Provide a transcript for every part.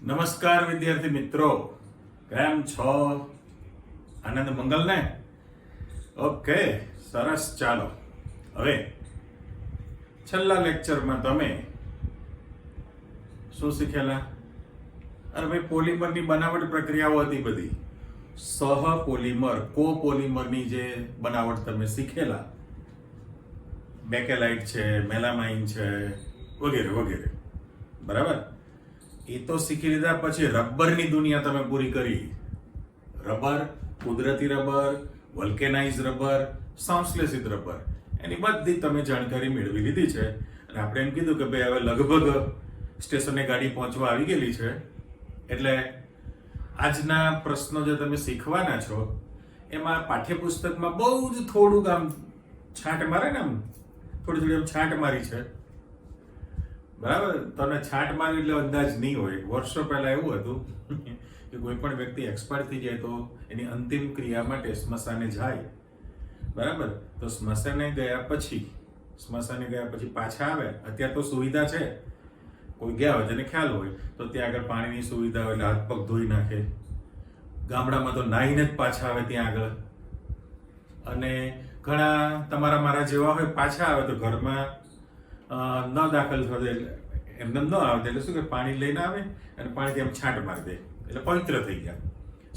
નમસ્કાર વિદ્યાર્થી મિત્રો, કેમ છો? આનંદ મંગલ ને? ઓકે, સરસ. ચાલો હવે છેલ્લા લેક્ચરમાં તમે શું શીખેલા? અરે ભાઈ, પોલિમરની બનાવટ પ્રક્રિયાઓ હતી બધી. સહપોલિમર, કોપોલિમરની જે બનાવટ તમે શીખેલા, બેકેલાઇટ છે, મેલામાઇન છે, વગેરે વગેરે, બરાબર? એ તો શીખી લીધા. પછી રબરની દુનિયા તમે પૂરી કરી. રબર, કુદરતી રબર, વલ્કેનાઇઝ રબર, સંશ્લેષિત રબર, એની બધી તમે જાણકારી મેળવી લીધી છે. અને આપણે એમ કીધું કે ભાઈ હવે લગભગ સ્ટેશને ગાડી પહોંચવા આવી ગયેલી છે. એટલે આજના પ્રશ્નો જે તમે શીખવાના છો એમાં પાઠ્યપુસ્તકમાં બહુ જ થોડુંક આમ છાંટ મારે ને, આમ થોડી આમ છાંટ મારી છે, બરાબર? તને છાંટ મારી એટલે અંદાજ નહીં હોય. વર્ષો પહેલા એવું હતું કે કોઈ પણ વ્યક્તિ એક્સપાયર થઈ જાય તો એની અંતિમ ક્રિયા માટે સ્મશાને જાય, બરાબર? તો સ્મશાને ગયા પછી પાછા આવે. અત્યારે તો સુવિધા છે, કોઈ ગયા હોય જેને ખ્યાલ હોય તો ત્યાં આગળ પાણીની સુવિધા હોય એટલે હાથ પગ ધોઈ નાખે. ગામડામાં તો નાહીને જ પાછા આવે ત્યાં આગળ. અને ઘણા તમારા મારા જેવા હોય, પાછા આવે તો ઘરમાં ન દાખલ થશે એમને ન આવે એટલે શું કે પાણી લઈને આવે અને પાણીથી આમ છાંટ મારી દે એટલે પવિત્ર થઈ ગયા.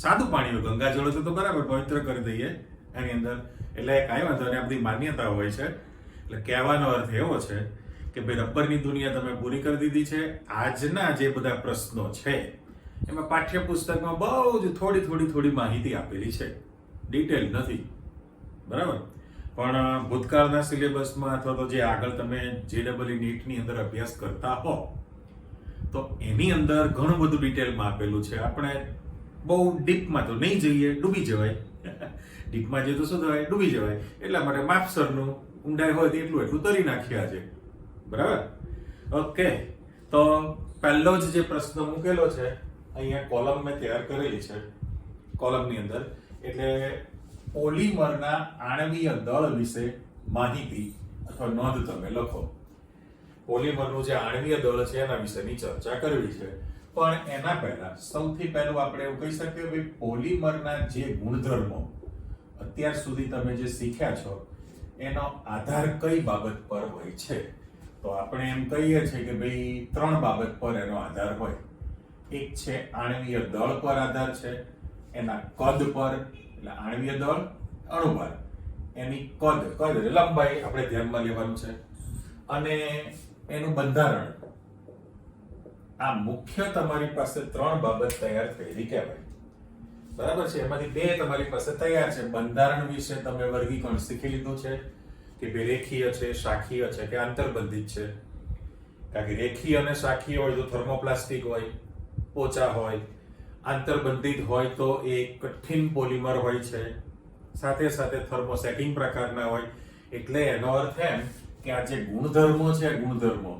સાદું પાણી હોય, ગંગાજળ હોય તો બરાબર પવિત્ર કરી દઈએ એની અંદર. એટલે કાંઈ વાંધો નહીં, આ બધી માન્યતા હોય છે. એટલે કહેવાનો અર્થ એવો છે કે ભાઈ રબરની દુનિયા તમે પૂરી કરી દીધી છે. આજના જે બધા પ્રશ્નો છે એમાં પાઠ્યપુસ્તકમાં બહુ જ થોડી માહિતી આપેલી છે, ડિટેલ નથી, બરાબર? પણ ભૂતકાળના સિલેબસમાં અથવા તો જે આગળ તમે JEE નીટની અંદર અભ્યાસ કરતા હો તો એની અંદર ઘણું બધું ડિટેલમાં આપેલું છે. આપણે બહુ ડીપમાં તો નહીં જઈએ, ડૂબી જવાય. ડીપમાં જઈએ તો શું થવાય? ડૂબી જવાય. એટલા માટે માપસરનું ઊંડાઈ હોય તો એટલું તરી નાખ્યા છે, બરાબર? ઓકે, તો પહેલો જ જે પ્રશ્ન મૂકેલો છે અહીંયા કોલમ મેં તૈયાર કરેલી છે. કોલમની અંદર એટલે પોલિમરના આણ્વીય દળ વિશે માહિતી અથવા નોંધ તમે લખો. પોલિમરનું જે આણ્વીય દળ છે એના વિશેની ચર્ચા કરવી છે. પણ એના પહેલા સૌથી પહેલું આપણે એવું કહી શકીએ કે પોલિમરના જે ગુણધર્મો અત્યાર સુધી તમે જે શીખ્યા છો એનો આધાર કઈ બાબત પર હોય છે? તો આપણે એમ કહીએ છીએ કે ભાઈ 3 બાબત પર એનો આધાર હોય. એક છે આણ્વીય દળ પર આધાર છે, એના કદ પર, એટલે આણ્વીય દળ, અણુભાર, એની કદ એટલે લંબાઈ આપણે ધ્યાનમાં લેવાનું છે, અને એનું બંધારણ. આ મુખ્ય તમારી પાસે 3 બાબત તૈયાર થયેલી કહેવાય, બરાબર છે? એમાંથી 2 તમારી પાસે તૈયાર છે. બંધારણ વિશે તમે વર્ગીકરણ શીખી લીધું છે કે બે રેખીય છે, શાખીય છે કે આંતરબંધિત છે. કારણ કે રેખીય અને શાખીય હોય તો થર્મોપ્લાસ્ટિક હોય, પોચા હોય. આંતરબંધિત હોય તો એ કઠિન પોલિમર હોય છે, સાથે સાથે થર્મોસેટિંગ પ્રકારના હોય. એટલે એનો અર્થ એમ કે આ જે ગુણધર્મો છે, ગુણધર્મો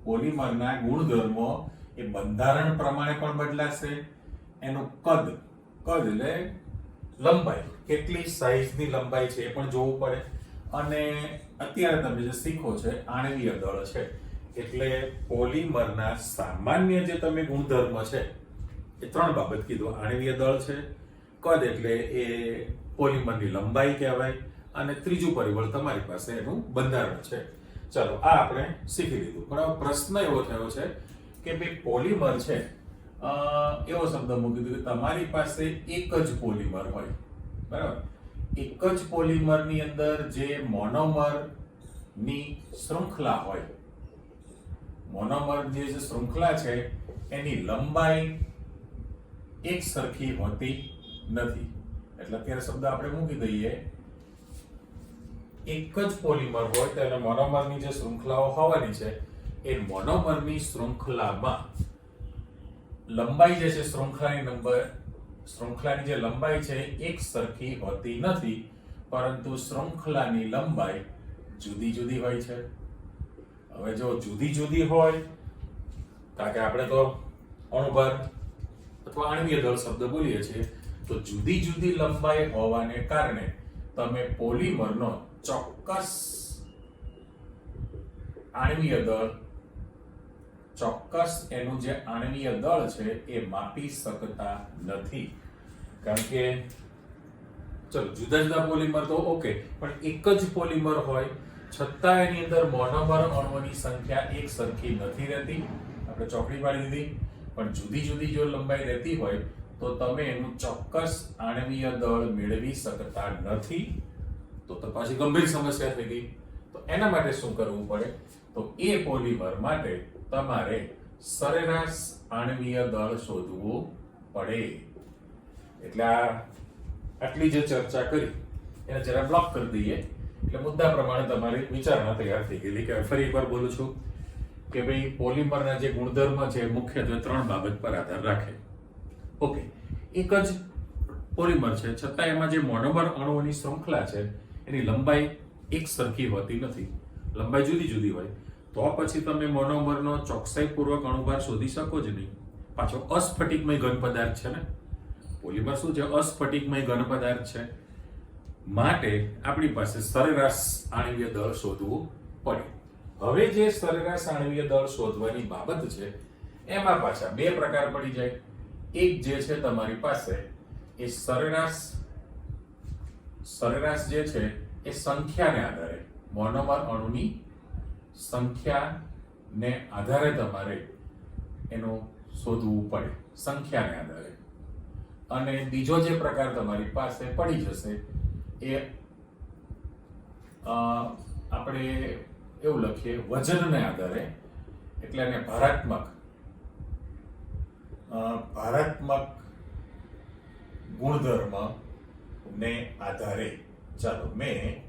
પોલિમરના ગુણધર્મો એ બંધારણ પ્રમાણે પણ બદલાશે. એનું કદ એટલે લંબાઈ, કેટલી સાઈઝની લંબાઈ છે એ પણ જોવું પડે. અને અત્યારે તમે જે શીખો છે આણ્વીય દળ છે, એટલે પોલિમરના સામાન્ય જે તમે ગુણધર્મ છે એ 3 બાબત કીધું. આણ્વીય દળ છે, કદ એટલે એ પોલિમરની લંબાઈ કહેવાય, અને ત્રીજું પરિબળ તમારી પાસે એનું બંધારણ છે. ચલો, આ આપણે શીખી લીધું. પણ હવે પ્રશ્ન એવો થયો છે કે ભાઈ પોલિમર છે, એવો શબ્દ મૂકી દીધો કે તમારી પાસે એક જ પોલિમર હોય, બરાબર? એક જ પોલિમરની અંદર જે મોનોમર ની શૃંખલા હોય, મોનોમર જે શૃંખલા છે એની લંબાઈ એક સરખી હોતી નથી. એટલે અત્યારે શબ્દ આપણે મૂકી દઈએ, એક જ પોલિમર હોય તો એને મોનોમરની જે શૃંખલાઓ હોવાની છે એ મોનોમરની શૃંખલામાં લંબાઈ જે છે, શૃંખલાની જે લંબાઈ છે એક સરખી હોતી નથી, પરંતુ શૃંખલાની લંબાઈ જુદી હોય છે. હવે જો જુદી હોય, કારણ કે આપણે તો અણુભાર અથવા આણ્વીય દળ શબ્દ બોલીએ છીએ, તો જુદી લંબાઈ હોવાને કારણે તમે પોલિમરનો ચોક્કસ આણ્વીય દળ, ચોક્કસ એનું જે આણ્વીય દળ છે એ માપી શકતા નથી. કારણ કે ચલો જુદા જુદા પોલિમર તો ઓકે, પણ એક જ પોલિમર હોય છતાં એની અંદર મોનોમર અણુઓની સંખ્યા એક સરખી નથી રહેતી. આપણે ચોકડી પાડી દીધી. પણ જુદી જુદી જો લંબાઈ રહેતી હોય તો તમે એનું ચોક્કસ આણ્વીય દળ મેળવી શકતા નથી. તો પાછી ગંભીર સમસ્યા થઈ ગઈ. તો એના માટે શું કરવું પડે? તો એ પોલિમર માટે તમારે સરેરાશ આણ્વીય દળ શોધવું પડે. એટલે આટલી જે ચર્ચા કરી એને જરા બ્લોક કરી દઈએ. એટલે મુદ્દા પ્રમાણે તમારી વિચારણા તૈયાર થઈ ગયેલી. કે ફરી એકવાર બોલું છું કે ભાઈ પોલિમરના જે ગુણધર્મ છે મુખ્યત્વે 3 બાબત પર આધાર રાખે. ઓકે, એક જ પોલિમર છે છતાં એમાં જે મોનોમર અણુઓની શૃંખલા છે એની લંબાઈ એક સરખી હોતી નથી, લંબાઈ જુદી જુદી હોય. તો પછી તમે મોનોમરનો ચોકસાઈપૂર્વક અણુભાર શોધી શકો જ નહીં. પાછો અસ્ફટિકમય ઘન પદાર્થ છે ને, પોલિમર શું છે? અસ્ફટિકમય ઘન પદાર્થ છે. માટે આપણી પાસે સરેરાશ આણ્વીય દળ શોધવું પડે. હવે જે સરેરાશ આણ્વીય દળ શોધવાની બાબત છે એમાં પાછા 2 પ્રકાર પડી જાય. એક જે છે તમારી પાસે એ સરેરાશ જે છે એ સંખ્યાને આધારે, મોનોમર અણુની સંખ્યાને આધારે તમારે એનું શોધવું પડે, સંખ્યાને આધારે. અને બીજો જે પ્રકાર તમારી પાસે પડી જશે એ આપણે એવું લખીએ વજનને આધારે, એટલે એને ભારાત્મક ગુણધર્મ ને આધારે. ચાલો મેં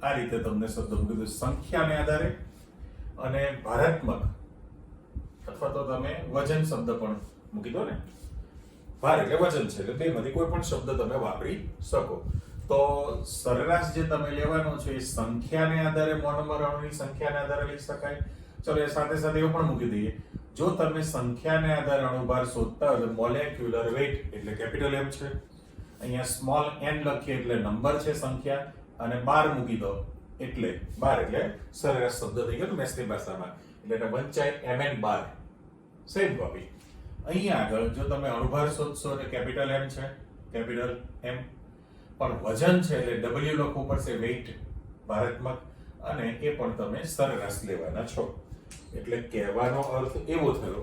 આ રીતે તમને શબ્દ મૂકી દીધું, સંખ્યાને આધારે અને ભારાત્મક, અથવા તો તમે વજન શબ્દ પણ મૂકી દો ને. ભાર એટલે વજન છે, એટલે બેમાંથી કોઈ પણ શબ્દ તમે વાપરી શકો. તો સરેરાશ જે તમે લેવાનો છે એ સંખ્યાને આધારે, મોનોમર અણુની સંખ્યાને આધારે લઈ શકાય. ચલો એ સાથે સાથે એવું પણ મૂકી દઈએ, જો તમે સંખ્યાને આધારે અણુભાર શોધતા હોય તો મોલેક્યુલર વેઇટ એટલે કેપિટલ M છે, અહીંયા સ્મોલ n લખીએ એટલે નંબર છે સંખ્યા, અને બાર મૂકી દો એટલે બાર એટલે સરેરાશ શબ્દ થઈ ગયો મેથ્સની ભાષામાં, એટલે વંચાય mn બાર. સેમ કોપી અહીંયા આગળ જો તમે અણુભાર શોધશો એટલે કેપિટલ M છે, કેપિટલ M, પણ વજન છે એટલે W લખવું પડશે, વેઇટ ભારાત્મક, અને એ પણ તમે સરેરાશ લેવાના છો. એટલે કહેવાનો અર્થ એવો થયો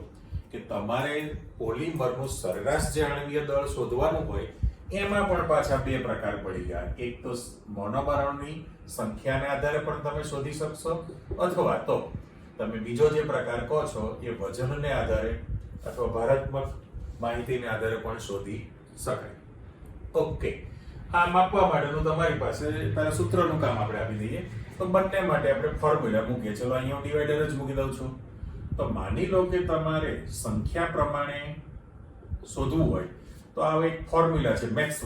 કે તમારે પોલિમરનું સરેરાશ જે આણ્વીય દળ શોધવાનું હોય એમાં પણ પાછા 2 પ્રકાર પડી ગયા. એક તો મોનોમર અણુની સંખ્યાને આધારે પણ તમે શોધી શકશો, અથવા તો તમે બીજો જે પ્રકાર કહો છો એ વજનને આધારે અથવા ભારાત્મક માહિતીને આધારે પણ શોધી શકાય. ઓકે, આ માપવા માટેનું તમારી પાસે પહેલા સૂત્રનું કામ આપણે આપી દઈએ. તો બંને માટે આપણે ફોર્મ્યુલા મૂકીએ. ચલો અહીંયા હું ડિવાઈડર જ મૂકી દઉં છું. તો માની લો કે તમારે સંખ્યા પ્રમાણે શોધવું હોય તો આ એક ફોર્મ્યુલા છે મેથ્સ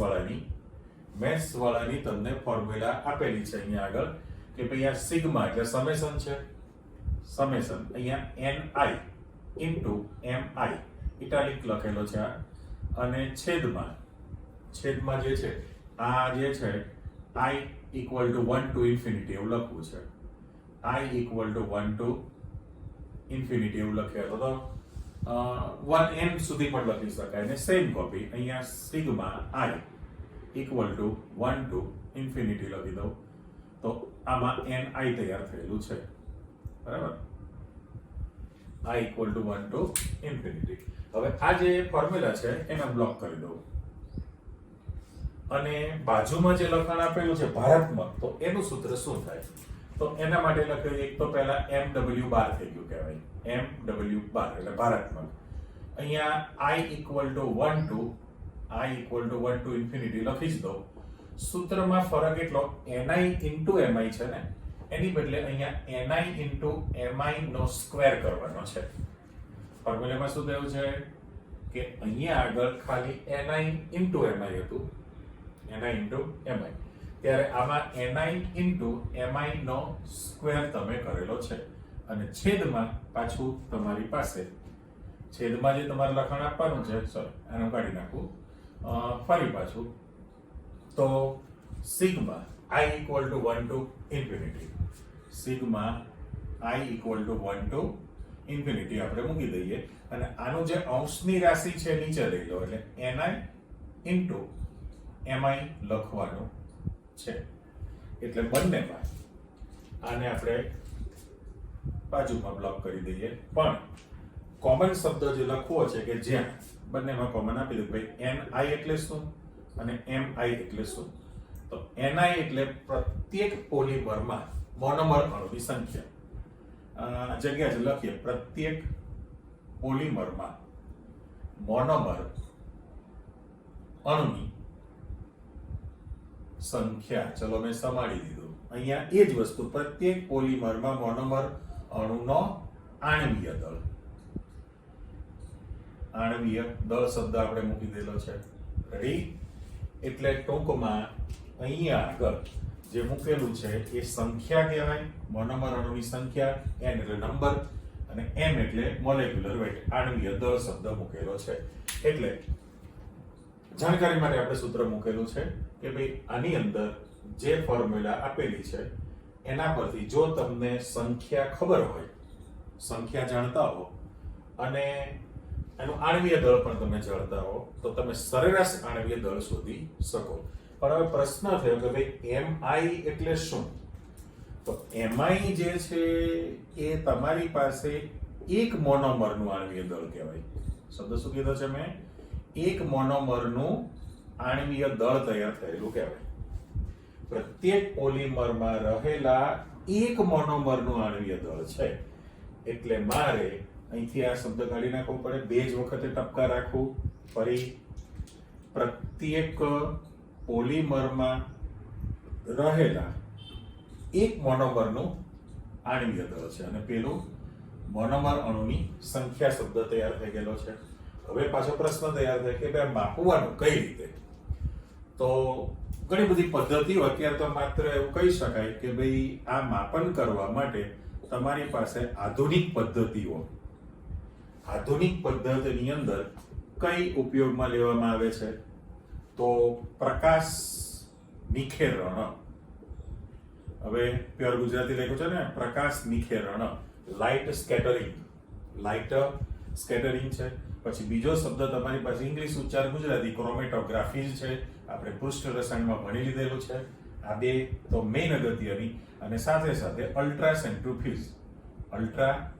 વાળાની તમને ફોર્મ્યુલા આપેલી છે અહીંયા આગળ કે ભાઈ આ સિગ્મા એટલે સમેશન છે, સમેશન અહીંયા ni ઇન્ટુ mi ઇટાલિક લખેલો છે આ, અને છેદમાં જે છે આ જે છે i equal to 1 to infinity એવું લખવું છે. i equal to 1 to infinity એવું લખ્યા તો 1n સુધી પણ લખી શકાય. અને સેમ કોપી અહીંયા sigma i equal to 1 to infinity લખી દઉં તો આમાં ni તૈયાર થયેલું છે, બરાબર. i equal to 1 to infinity. હવે આ જે ફોર્મ્યુલા છે એને બ્લોક કરી દઉં, અને બાજુમાં જે લખાણ આપેલું છે ભારાત્મક, તો એનું સૂત્ર શું થાય? તો એના માટે લખ્યું એક તો પહેલા mw બાર થઈ ગયું કહેવાય, mw બાર એટલે ભારાત્મક. અહીંયા i equal to 1 to infinity લખી જ દો. સૂત્રમાં ફરક એટલો ni into mi છે ને, એની બદલે અહીંયા ni into mi નો સ્ક્વેર કરવાનો છે. ફોર્મ્યુલામાં શું થયું છે કે અહીંયા આગળ ખાલી ni into mi હતું, ni into mi, ત્યારે આમાં ni into mi નો સ્ક્વેર તમે કરેલો છે. અને છેદમાં પાછું તમારી પાસે છેદમાં જે તમારે લખાણ આપવાનું છે, સોરી આને કાઢી નાખું ફરી પાછું, તો sigma i equal to 1 to infinity, sigma i equal to 1 to infinity આપણે મૂકી દઈએ અને આનું જે અંશની રાશિ છે નીચે લઈ લો એટલે ni ઇન્ટુ mi લખવાનું છે. એટલે બંનેમાં આને આપણે બાજુમાં બ્લોક કરી દઈએ, પણ કોમન શબ્દ જે લખવો છે કે જ્યાં બંનેમાં કોમન આપી દો ભાઈ ni એટલે શું અને mi એટલે શું. તો ni એટલે પ્રત્યેક પોલિમરમાં મોનોમર અણુની સંખ્યા. જગ્યા છે લખીએ પ્રત્યેક પોલિમરમાં મોનોમર અણુની સંખ્યા. ચલો મેં સમાડી દીધું. અહીંયા એ જ વસ્તુ પ્રત્યેક પોલિમરમાં મોનોમર અણુનો આણ્વીય દળ. આણ્વીય દળ શબ્દ આપણે મૂકી દેલો છે. રેડી? એટલે ટૂંકમાં અહીંયા આગળ જે મૂકેલું છે એ સંખ્યા કહેવાય, મોનોમર અણુની સંખ્યા, n એટલે નંબર અને m એટલે મોલેક્યુલર વેઇટ, આણ્વીય દળ શબ્દ મૂકેલો છે. એટલે જાણકારી માટે આપણે સૂત્ર મૂકેલું છે કે ભાઈ આની અંદર જે ફોર્મ્યુલા આપેલી છે એના પરથી જો તમને સંખ્યા ખબર હોય, સંખ્યા જાણતા હો અને એનું આણ્વીય દળ પણ તમે જાણતા હો તો તમે સરેરાશ આણ્વીય દળ શોધી શકો. પણ હવે પ્રશ્ન થયો કે ભાઈ mi એટલે શું? તો mi જે છે એ તમારી પાસે એક મોનોમરનું આણ્વીય દળ કહેવાય. શબ્દ શું કીધો છે મેં? એક મોનોમરનું આણ્વીય દળ તૈયાર થયેલું કહેવાય. પ્રત્યેક પોલિમરમાં રહેલા એક મોનોમરનું આણ્વીય દળ છે. એટલે મારે અહીંથી આ શબ્દ કાઢી નાખવો પડે, બે જ વખતે ટપકા રાખવું. ફરી પ્રત્યેક પોલિમરમાં રહેલા એક મોનોમરનું આણ્વીય દળ છે અને પેલું મોનોમર અણુની સંખ્યા શબ્દ તૈયાર થઈ ગયેલો છે. હવે પાછો પ્રશ્ન તૈયાર થાય કે ભાઈ માપવાનું કઈ રીતે? તો ઘણી બધી પદ્ધતિઓ. અત્યારે તો માત્ર એવું કહી શકાય કે ભાઈ આ માપન કરવા માટે તમારી પાસે આધુનિક પદ્ધતિઓ. આધુનિક પદ્ધતિની અંદર કઈ ઉપયોગમાં લેવામાં આવે છે? તો પ્રકાશ નિખેરણ. હવે પ્યોર ગુજરાતી લખ્યું છે ને, પ્રકાશ નિખેરણ, લાઇટ સ્કેટરિંગ. લાઇટ સ્કેટરિંગ છે. પછી બીજો શબ્દ તમારી પાસે ઇંગ્લિશ ઉચ્ચાર ગુજરાતી ક્રોમેટોગ્રાફી છે, આપણે પૃષ્ઠ રસાયણમાં ભણી લીધેલું છે. આ બે તો મેઇન અગત્યની. અને સાથે સાથે ultra centrifuge. Ultra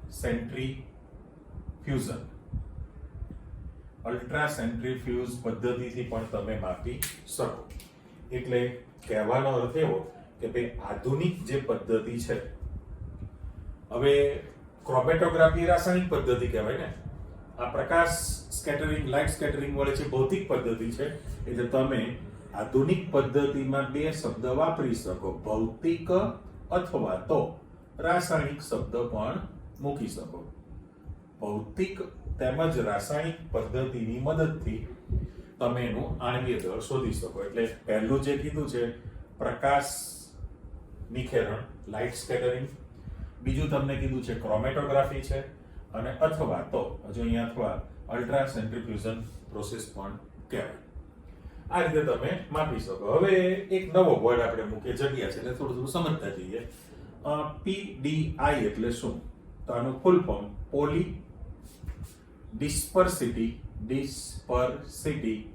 centrifugation, ultra centrifuge પદ્ધતિથી પણ તમે માપી શકો. એટલે કહેવાનો અર્થ એવો કે ભાઈ આધુનિક જે પદ્ધતિ છે, હવે ક્રોમેટોગ્રાફી રાસાયણિક પદ્ધતિ કહેવાય ને, આ પ્રકાશ સ્કેટરિંગ, લાઇટ સ્કેટરિંગ વડે છે ભૌતિક પદ્ધતિ છે. એટલે તમે આધુનિક પદ્ધતિમાં બે શબ્દ વાપરી શકો, ભૌતિક અથવા તો રાસાયણિક શબ્દ પણ મૂકી શકો. ભૌતિક તેમજ રાસાયણિક પદ્ધતિની મદદથી તમે એનું આણ્વીય દળ શોધી શકો. એટલે પહેલું જે કીધું છે પ્રકાશ નિખેરણ, લાઇટ સ્કેટરિંગ. બીજું તમને કીધું છે ક્રોમેટોગ્રાફી છે, અને અથવા તો હજુ અહીંયા અથવા અલ્ટ્રા સેન્ટ્રીફ્યુઝન પ્રોસેસ પણ કહેવાય. આ રીતે તમે માપી શકો. હવે એક નવો વર્ડ આપણે મૂકીએ, જગ્યા છે એટલે થોડું સમજતા જઈએ. PDI એટલે શું? તો આનું ફૂલ ફોર્મ પોલી ડિસ્પર્સિટી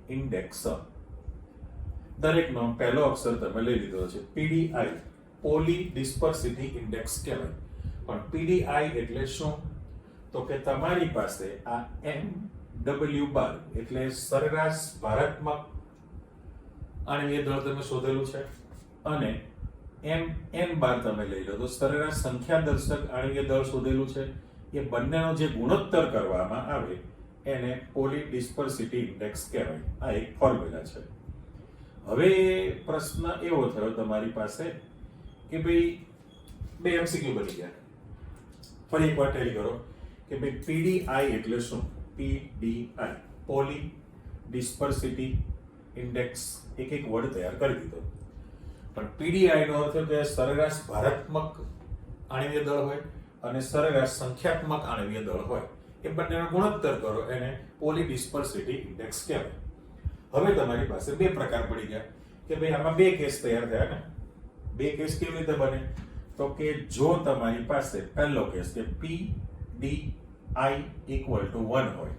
ઇન્ડેક્સ. દરેકનો પહેલો અક્ષર તમે લઈ લીધો છે. PDI પોલી ડિસ્પર્સિટી ઇન્ડેક્સ કહેવાય. પણ PDI એટલે શું? તો કે તમારી પાસે આ MW બાર એટલે સરેરાશ ભારતમાં આણ્વીય દળ તમે શોધેલું છે, અને MN બાર તમે લઈ લો તો સરેરાશ સંખ્યા દર્શક આણ્વીય દળ શોધેલું છે. એ બંનેનો જે ગુણોત્તર કરવામાં આવે એને પોલી ડિસ્પર્સિટી ઇન્ડેક્સ કહેવાય. આ એક ફોર્મ્યુલા છે. હવે પ્રશ્ન એવો થયો તમારી પાસે કે ભાઈ બે MCQ બની ગયા. ફરી એકવાર ટેલી કરો કે ભાઈ PDI એટલે શું? PDI polydispersity index. એક એક વર્ડ તૈયાર કરી દીધો. પણ PDI નો અર્થ કે સરેરાશ ભારતમક આણ્વીય દળ હોય અને સરેરાશ સંખ્યાત્મક આણ્વીય દળ હોય. એ બંનેનો ગુણોત્તર કરો એને પોલી ડિસ્પર્સિટી ઇન્ડેક્સ કહેવાય. હવે તમારી પાસે બે પ્રકાર પડી ગયા કે ભાઈ આમાં બે કેસ તૈયાર થયા ને. બે કેસ કેવી રીતે બને? તો કે જો તમારી પાસે પહેલો કેસ કે PDI PDI ઇક્વલ ટુ 1 હોય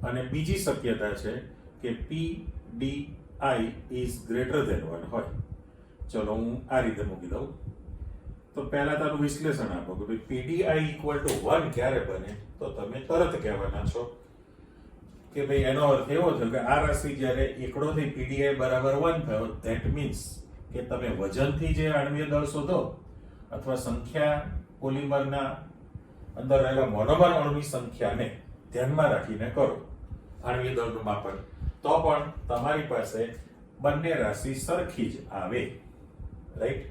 અને બીજી શક્યતા છે કે PDI ઇઝ ગ્રેટર ધેન 1 હોય. ચલો હું આ રીતે મૂકી દઉં. તો પહેલા તારું વિશ્લેષણ આપો કે ભાઈ PDI ઇક્વલ ટુ 1 ક્યારે બને, તો તમે તરત કહેવાના છો કે ભાઈ એનો અર્થ એવો થયો કે આ રાશિ જ્યારે એકડોથી PDI બરાબર 1 થયો, ધેટ મીન્સ કે તમે વજનથી જે આણ્વીય દળ શોધો અથવા સંખ્યા પોલિમરના અંદર રહેલા મોનોમર અણુની સંખ્યાને ધ્યાનમાં રાખીને કરો આણ્વીય દળનું માપન, તો પણ તમારી પાસે બંને રાશિ સરખી જ આવે. રાઈટ?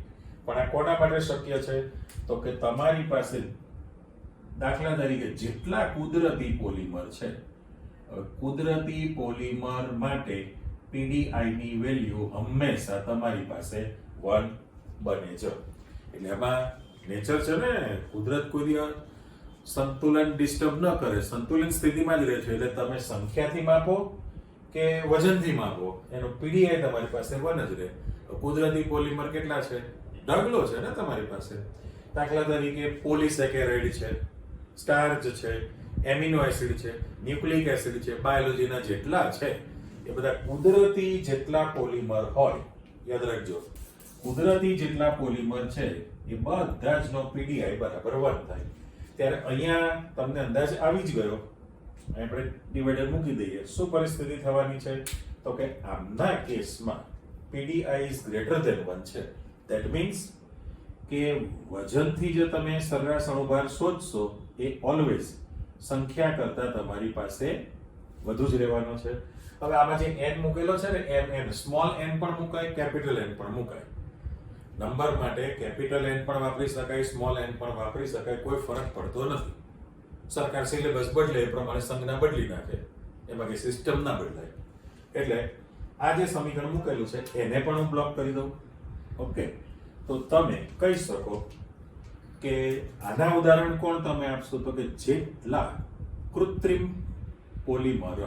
પણ આ કોના માટે શક્ય છે? તો કે તમારી પાસે દાખલા તરીકે જેટલા કુદરતી પોલિમર છે, કુદરતી પોલિમર માટે PDI ની વેલ્યુ હંમેશા તમારી પાસે 1 બને છે. એટલે એમાં નેચર છે ને, કુદરત કોઈ દિવસ સંતુલન ડિસ્ટર્બ ન કરે, સંતુલન સ્થિતિમાં જ રહે છે. એટલે તમે સંખ્યાથી માપો કે વજનથી માપો, એનો PDI તમારી પાસે 1 જ રહે. કુદરતી પોલિમર કેટલા છે? ઢગલો છે ને તમારી પાસે. દાખલા તરીકે પોલિસેકેરાઇડ છે, સ્ટાર્ચ છે, એમિનો એસિડ છે, ન્યુક્લિક એસિડ છે, બાયોલોજીના જેટલા છે એ બધા કુદરતી જેટલા પોલિમર હોય, યાદ રાખજો, કુદરતી જેટલા પોલિમર છે એ બધા જનો PDI બરાબર 1 થાય. ત્યારે અહીંયા તમને અંદાજ આવી જ ગયો. આપણે ડિવાઇડર મૂકી દઈએ. શું પરિસ્થિતિ થવાની છે? તો કે આમના કેસમાં PDI ઇઝ ગ્રેટર ધેન 1 છે. ધેટ મીન્સ કે વજનથી જે તમે સરેરાશ અણુભાર શોધશો એ ઓલવેઝ સંખ્યા કરતા તમારી પાસે વધુ જ રહેવાનો છે. હવે આમાં જે n મૂકેલો છે ને, n સ્મોલ n પણ મુકાય, કેપિટલ n પણ મુકાય. નંબર માટે કેપિટલ n પણ વાપરી શકાય, સ્મોલ n પણ વાપરી શકાય, કોઈ ફરક પડતો નથી. સરકાર સિલેબસ બદલે એ પ્રમાણે સંજ્ઞા બદલી નાખે, એમાં કે સિસ્ટમ ના બદલાય. એટલે આ જે સમીકરણ મૂકેલું છે એને પણ હું બ્લોક કરી દઉં. ઓકે, તો તમે કહી શકો કે આના ઉદાહરણ કોણ તમે આપશો? તો કે જેટલા કૃત્રિમ પોલિમર.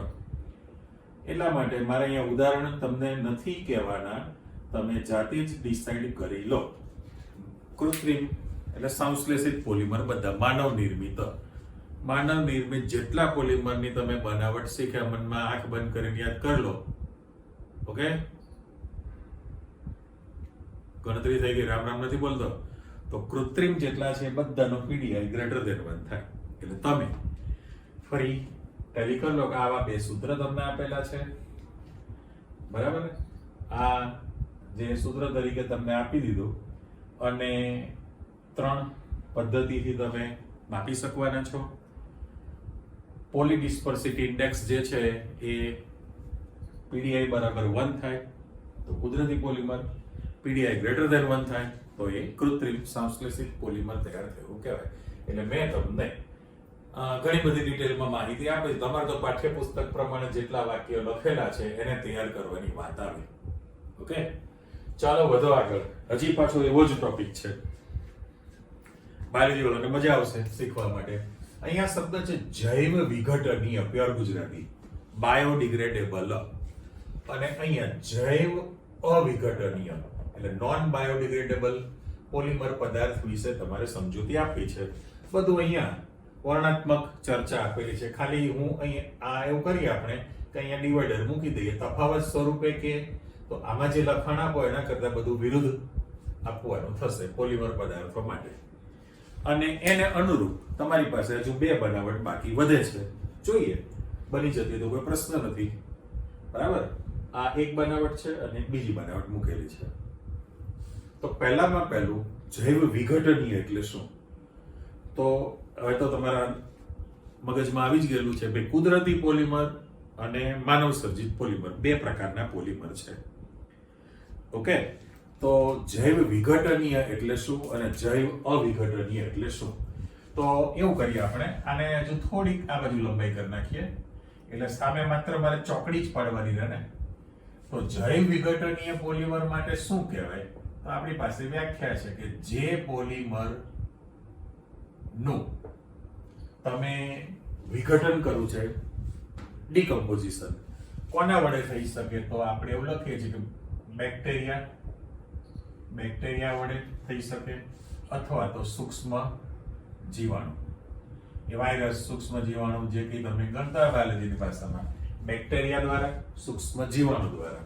એટલા માટે મારે અહીંયા ઉદાહરણ તમને નથી કહેવાના, તમે જાતે જ ડિસાઈડ કરી લો. કૃત્રિમ એટલે સંશ્લેષિત પોલિમર, બધા માનવ નિર્મિત. માનવ નિર્મિત જેટલા પોલિમરની તમે બનાવટ શીખ્યા, મનમાં આંખ બંધ કરીને યાદ કરી લો. ઓકે, ગણતરી થઈ ગઈ. રામ રામ નથી બોલતો. તો કૃત્રિમ જેટલા છે બધાનો PDI ગ્રેટર ધેન 1 થાય. એટલે તમે ફરી ટેલી કરી લો કે આવા બે સૂત્ર તમને આપેલા છે, બરાબર ને? આ જે સૂત્ર તરીકે તમને આપી દીધું અને 3 પદ્ધતિથી તમે માપી શકવાના છો. પોલીડિસ્પર્સિટી ઇન્ડેક્સ જે છે એ PDI બરાબર 1 થાય તો કુદરતી પોલિમર, PDI ગ્રેટર ધેન 1 થાય તો એ કૃત્રિમ સંશ્લેષિત પોલિમર તૈયાર થયું કહેવાય. એટલે મેં તમને ઘણી બધી ડિટેલમાં માહિતી આપી. તમારે તો પાઠ્યપુસ્તક પ્રમાણે જેટલા વાક્યો લખેલા છે એને તૈયાર કરવાની વાત આવી. ઓકે, ચાલો વધો આગળ. હજી પાછો એવો જ ટોપિક છે, બાયોલોજી વાળાને મજા આવશે શીખવા માટે. અહીંયા શબ્દ છે જૈવ વિઘટનીય, પ્યોર ગુજરાતી, બાયોડિગ્રેડેબલ. અને અહીંયા જૈવ અવિઘટનીય એટલે નોન બાયોડિગ્રેડેબલ પોલિમર પદાર્થ વિશે તમારે સમજૂતી આપી છે. બધું અહીંયા વર્ણનાત્મક ચર્ચા આપેલી છે. ખાલી હું અહીંયા આ એવું કરીએ આપણે કે અહીંયા ડિવાઇડર મૂકી દઈએ તફાવત સ્વરૂપે, કે તો આમાં જે લખાણ આપો એના કરતા બધું વિરુદ્ધ આપવાનું થશે પોલિમર પદાર્થો માટે. અને એને અનુરૂપ તમારી પાસે હજુ 2 બનાવટ બાકી વધે છે. જોઈએ, બની જતી તો કોઈ પ્રશ્ન નથી, બરાબર? આ એક બનાવટ છે અને બીજી બનાવટ મૂકેલી છે. તો પહેલામાં પહેલું જૈવ વિઘટનીય એટલે શું? તો હવે તો તમારા મગજમાં આવી જ ગયેલું છે ભાઈ, કુદરતી પોલિમર અને માનવ સર્જિત પોલિમર, 2 પ્રકારના પોલિમર છે. ઓકે, તો જૈવ વિઘટનીય એટલે શું અને જૈવ અવિઘટનીય એટલે શું? તો એવું કરીએ આપણે, આને હજુ થોડીક આ બાજુ લંબાઈ કરી નાખીએ એટલે સામે માત્ર મારે ચોકડી જ પાડવાની રહે ને. તો જૈવ વિઘટનીય પોલિમર માટે શું કહેવાય? તો આપણી પાસે વ્યાખ્યા છે કે જે પોલિમર નું તમે વિઘટન કરવું છે, ડીકમ્પોઝિશન, કોના વડે થઈ શકે? તો આપણે એવું લખીએ છીએ કે બેક્ટેરિયા વડે થઈ શકે અથવા તો સૂક્ષ્મ જીવાણુ. એ વાયરસ, સૂક્ષ્મ જીવાણુ, જે કંઈ તમે ગણતા બાયોલોજીની ભાષામાં, બેક્ટેરિયા દ્વારા, સૂક્ષ્મ જીવાણુ દ્વારા,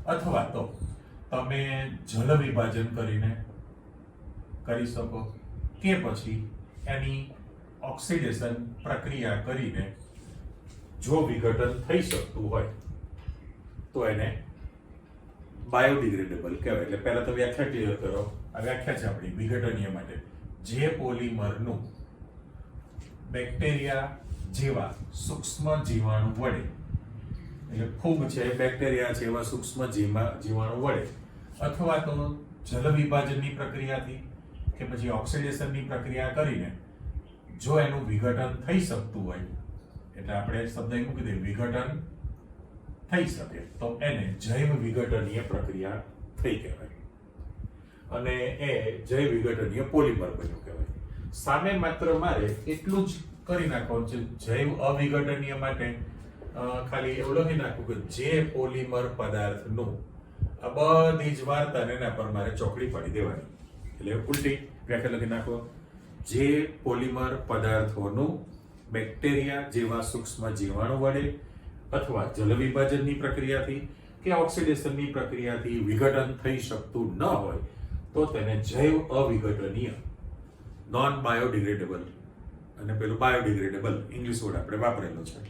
અથવા તો તમે જલ વિભાજન કરીને કરી શકો, કે પછી એની ઓક્સિડેશન પ્રક્રિયા કરીને જો વિઘટન થઈ શકતું હોય તો એને બાયોડિગ્રેડેબલ કહેવાય. એટલે પહેલા તો વ્યાખ્યા ક્લિયર કરો. આ વ્યાખ્યા છે આપણી વિઘટનીય માટે. જે પોલિમરનું બેક્ટેરિયા જેવા સૂક્ષ્મ જીવાણુ વડે, એટલે ફૂગ છે, બેક્ટેરિયા છે, એવા સૂક્ષ્મ જીવાણુ વડે, અથવા તો જલ વિભાજનની પ્રક્રિયાથી કે પછી ઓક્સિડેશનની પ્રક્રિયા કરીને જો એનું વિઘટન થઈ શકતું હોય, એટલે આપણે શબ્દ મૂકી દઈએ વિઘટન થઈ શકે, તો એને જૈવ વિઘટનીય પ્રક્રિયા થઈ કહેવાય, અને એ જૈવ વિઘટનીય પોલિમર બન્યું કહેવાય. સામે માત્ર મારે એટલું જ કરી નાખવાનું છે. જૈવ અવિઘટનીય માટે ખાલી એવું લખી નાખવું કે જે પોલિમર પદાર્થનું, આ બધી જ વાર્તાને એના પર મારે ચોકડી પાડી દેવાની. એટલે ઉલટી વ્યાખ્યા લખી નાખો. જે પોલિમર પદાર્થોનું બેક્ટેરિયા જેવા સૂક્ષ્મ જીવાણુ વડે અથવા જલ વિભાજનની પ્રક્રિયાથી કે ઓક્સિડેશનની પ્રક્રિયાથી વિઘટન થઈ શકતું ન હોય તો તેને જૈવ અવિઘટનીય, નોન બાયોડિગ્રેડેબલ, અને પેલું બાયોડિગ્રેડેબલ ઇંગ્લિશ વર્ડ આપણે વાપરેલો છે.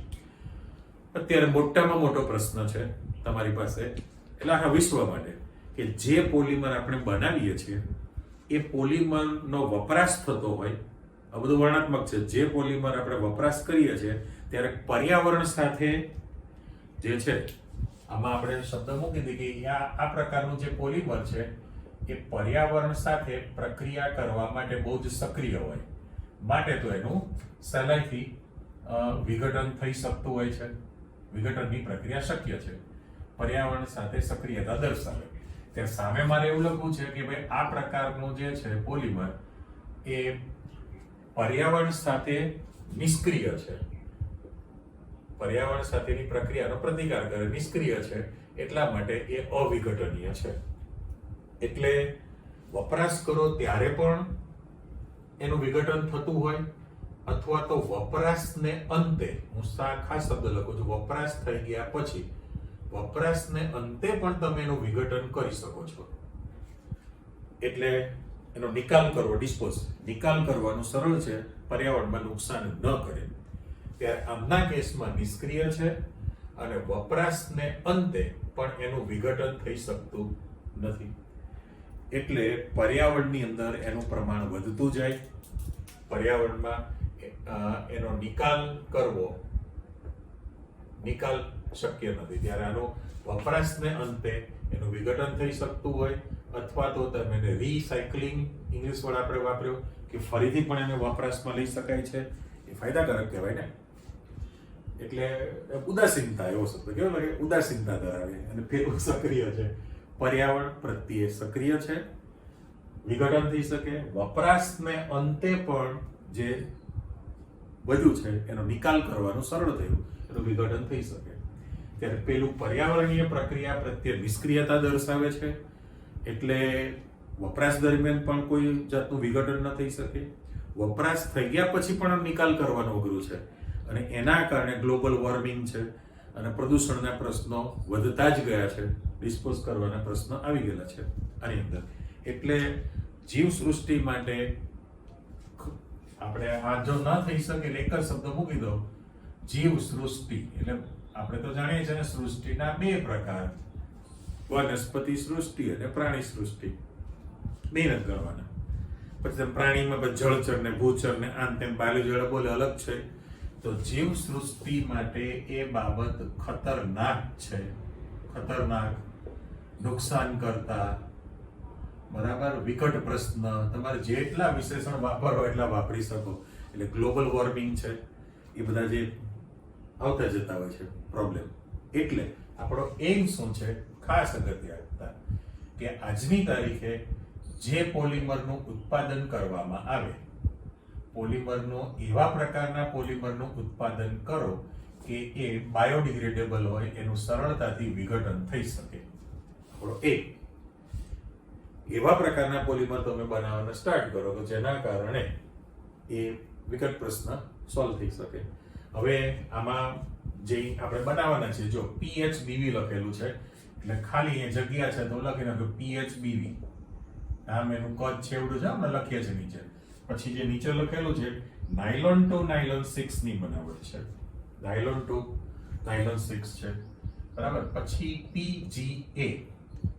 અત્યારે મોટામાં મોટો પ્રશ્ન છે તમારી પાસે, એટલે આખા વિશ્વ માટે, કે જે પોલિમર આપણે બનાવીએ છીએ એ પોલિમરનો વપરાશ થતો હોય, આ બધું વર્ણનાત્મક છે, જે પોલિમર આપણે વપરાશ કરીએ છીએ ત્યારે પર્યાવરણ સાથે જે છે, આમાં આપણે શબ્દ મૂકી દીધી કે આ પ્રકારનું જે પોલિમર છે એ પર્યાવરણ સાથે પ્રક્રિયા કરવા માટે બહુ જ સક્રિય હોય, માટે તો એનું સહેલાઈથી વિઘટન થઈ શકતું હોય છે, વિઘટનની પ્રક્રિયા શક્ય છે, પર્યાવરણ સાથે સક્રિયતા દર્શાવે. ત્યારે સામે મારે એવું લખવું છે કે ભાઈ આ પ્રકારનું જે છે પોલિમર એ પર્યાવરણ સાથે નિષ્ક્રિય છે, પર્યાવરણ સાથેની પ્રક્રિયાનો પ્રતિકાર કરે, નિષ્ક્રિય છે, એટલા માટે એ અવિઘટનીય છે. એટલે વપરાશ કરો ત્યારે પણ એનું વિઘટન થતું હોય, અથવા તો વપરાશને અંતે, હું ખાસ શબ્દ લખું છું, વપરાશ થઈ ગયા પછી વપરાશને અંતે પણ તમે એનું વિઘટન કરી શકો છો. એટલે એનો નિકાલ કરવો, નિકાલ કરવાનું સરળ છે, પર્યાવરણમાં નુકસાન ન કરે. ત્યારે આમના કેસમાં નિષ્ક્રિય છે અને વપરાશને અંતે પણ એનું વિઘટન થઈ શકતું નથી. એટલે પર્યાવરણની અંદર એનું પ્રમાણ વધતું જાય, પર્યાવરણમાં એનો નિકાલ કરવો, નિકાલ શક્ય નથી. ત્યારે આનો વપરાશને અંતે એનું વિઘટન થઈ શકતું હોય, અથવા તો તમે એને રીસાયકલિંગ, ઇંગ્લિશ વર્ડ આપણે વાપર્યો કે ફરીથી પણ એને વપરાશમાં લઈ શકાય છે, એ ફાયદાકારક કહેવાય ને. એટલે ઉદાસીનતા, એવો શબ્દ કેવો લાગે, ઉદાસીનતા ધરાવે, અને પેલું સક્રિય છે, પર્યાવરણ પ્રત્યે સક્રિય છે, વિઘટન થઈ શકે, વપરાશને અંતે પણ જે વધ્યું છે એનો નિકાલ કરવાનું સરળ થયું, એનું વિઘટન થઈ શકે. ત્યારે પેલું પર્યાવરણીય પ્રક્રિયા પ્રત્યે નિષ્ક્રિયતા દર્શાવે છે, એટલે વપરાશ દરમિયાન પણ કોઈ જાતનું વિઘટન ન થઈ શકે, વપરાશ થઈ ગયા પછી પણ નિકાલ કરવાનો અઘરું છે, અને એના કારણે ગ્લોબલ વોર્મિંગ છે અને પ્રદૂષણના પ્રશ્નો વધતા જ ગયા છે, ડિસ્પોઝ કરવાના પ્રશ્નો આવી ગયેલા છે આની અંદર. એટલે જીવસૃષ્ટિ માટે આપણે આ જો ન થઈ શકે એટલે એક જ શબ્દ મૂકી દો, જીવસૃષ્ટિ. એટલે આપણે તો જાણીએ છીએ ને સૃષ્ટિના બે પ્રકાર, વનસ્પતિ સૃષ્ટિ અને પ્રાણી સૃષ્ટિ, બે જ ગણવાના. પછી પ્રાણીમાં જળચર ને ભૂચર ને આમ તેમ બાયોલોજી બોલે અલગ છે. તો જીવ સૃષ્ટિ માટે એ બાબત ખતરનાક છે, ખતરનાક, નુકસાન કરતા, બરાબર, વિકટ પ્રશ્ન. તમારે જેટલા વિશેષણ વાપરવા એટલા વાપરી શકો. એટલે ગ્લોબલ વોર્મિંગ છે, એ બધા જે આવતા જતા હોય છે પ્રોબ્લેમ. એટલે આપણો એમ શું છે, ખાસ અગત્યતા, કે આજની તારીખે જે પોલિમરનું ઉત્પાદન કરવામાં આવે, પોલિમરનો એવા પ્રકારના પોલિમરનું ઉત્પાદન કરો કે એ બાયોડિગ્રેડેબલ હોય, એનું સરળતાથી વિઘટન થઈ શકે. આપણો એવા પ્રકારના પોલિમર તમે બનાવવાના સ્ટાર્ટ કરો કે જેના કારણે એ વિકટ પ્રશ્ન સોલ્વ થઈ શકે. હવે આમાં જે આપણે બનાવવાના છે, જો PHBV લખેલું છે એટલે ખાલી એ જગ્યા છે તો લખી નાખ્યું PHBV. આમ એનું કદ છે એવડું છે, આપણે લખીએ છીએ નીચે. પછી જે નીચે લખેલું છે નાયલોન ટુ નાયલોન 6 ની બનાવટ છે, નાયલોન ટુ નાયલોન 6 છે, બરાબર. પછી PGA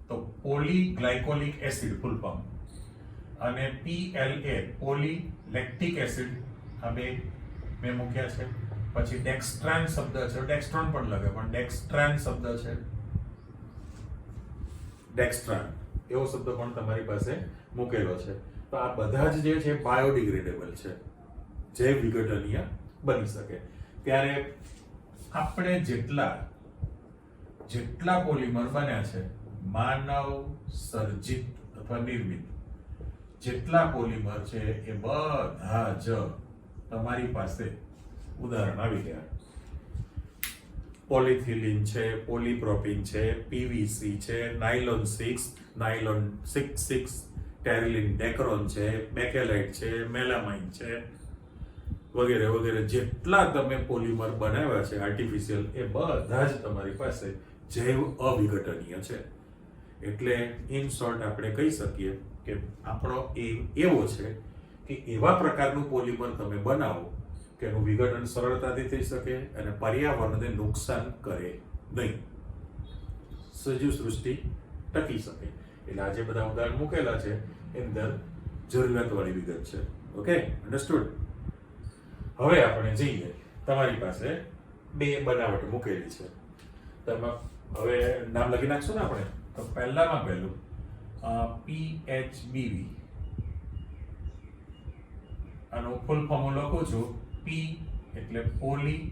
તો પોલીગ્લાયકોલિક એસિડ ફૂલ ફોર્મ, અને PLA પોલીલેક્ટિક એસિડ, આ બે મેં મૂક્યા છે. પછી ડેક્સ્ટ્રાન શબ્દ છે, ડેક્સ્ટ્રોન પણ લગે પણ ડેક્સ્ટ્રાન શબ્દ છે, ડેક્સ્ટ્રાન એવો શબ્દ પણ તમારી પાસે મૂકેલો છે. તો આ બધા જ જે છે બાયોડિગ્રેડેબલ છે, જૈવ વિઘટનીય બની શકે. ત્યારે આપણે જેટલા પોલિમર બન્યા છે, માનવ સર્જિત અથવા નિર્મિત જેટલા પોલિમર છે એ બધા જ તમારી પાસે ઉદાહરણ આવી ગયા. પોલિથિલિન છે, પોલીપ્રોપિન છે, PVC છે, નાયલોન 6, નાયલોન 6, ટેરિલિન ડેક્રોન છે, બેકેલાઇટ છે, મેલામાઇન છે, વગેરે વગેરે જેટલા તમે પોલિમર બનાવ્યા છે આર્ટિફિશિયલ, એ બધા જ તમારી પાસે જૈવ અવિઘટનીય છે. એટલે ઇન શોર્ટ આપણે કહી શકીએ કે આપણો એમ એવો છે કે એવા પ્રકારનું પોલિમર તમે બનાવો કે એનું વિઘટન સરળતાથી થઈ શકે અને પર્યાવરણને નુકસાન કરે નહીં, સજીવ સૃષ્ટિ ટકી શકે. એટલે આ જે બધા ઉદાહરણ મૂકેલા છે એની અંદર જરૂરિયાતવાળી વિગત છે. Okay, understood. હવે આપણે જઈએ, તમારી પાસે બે બનાવટ મૂકેલી છે, તમે હવે નામ લખી નાખશું ને આપણે. તો પહેલામાં પહેલું PHBV, આનું ફૂલ ફોર્મ હું લખું છું. P એટલે poly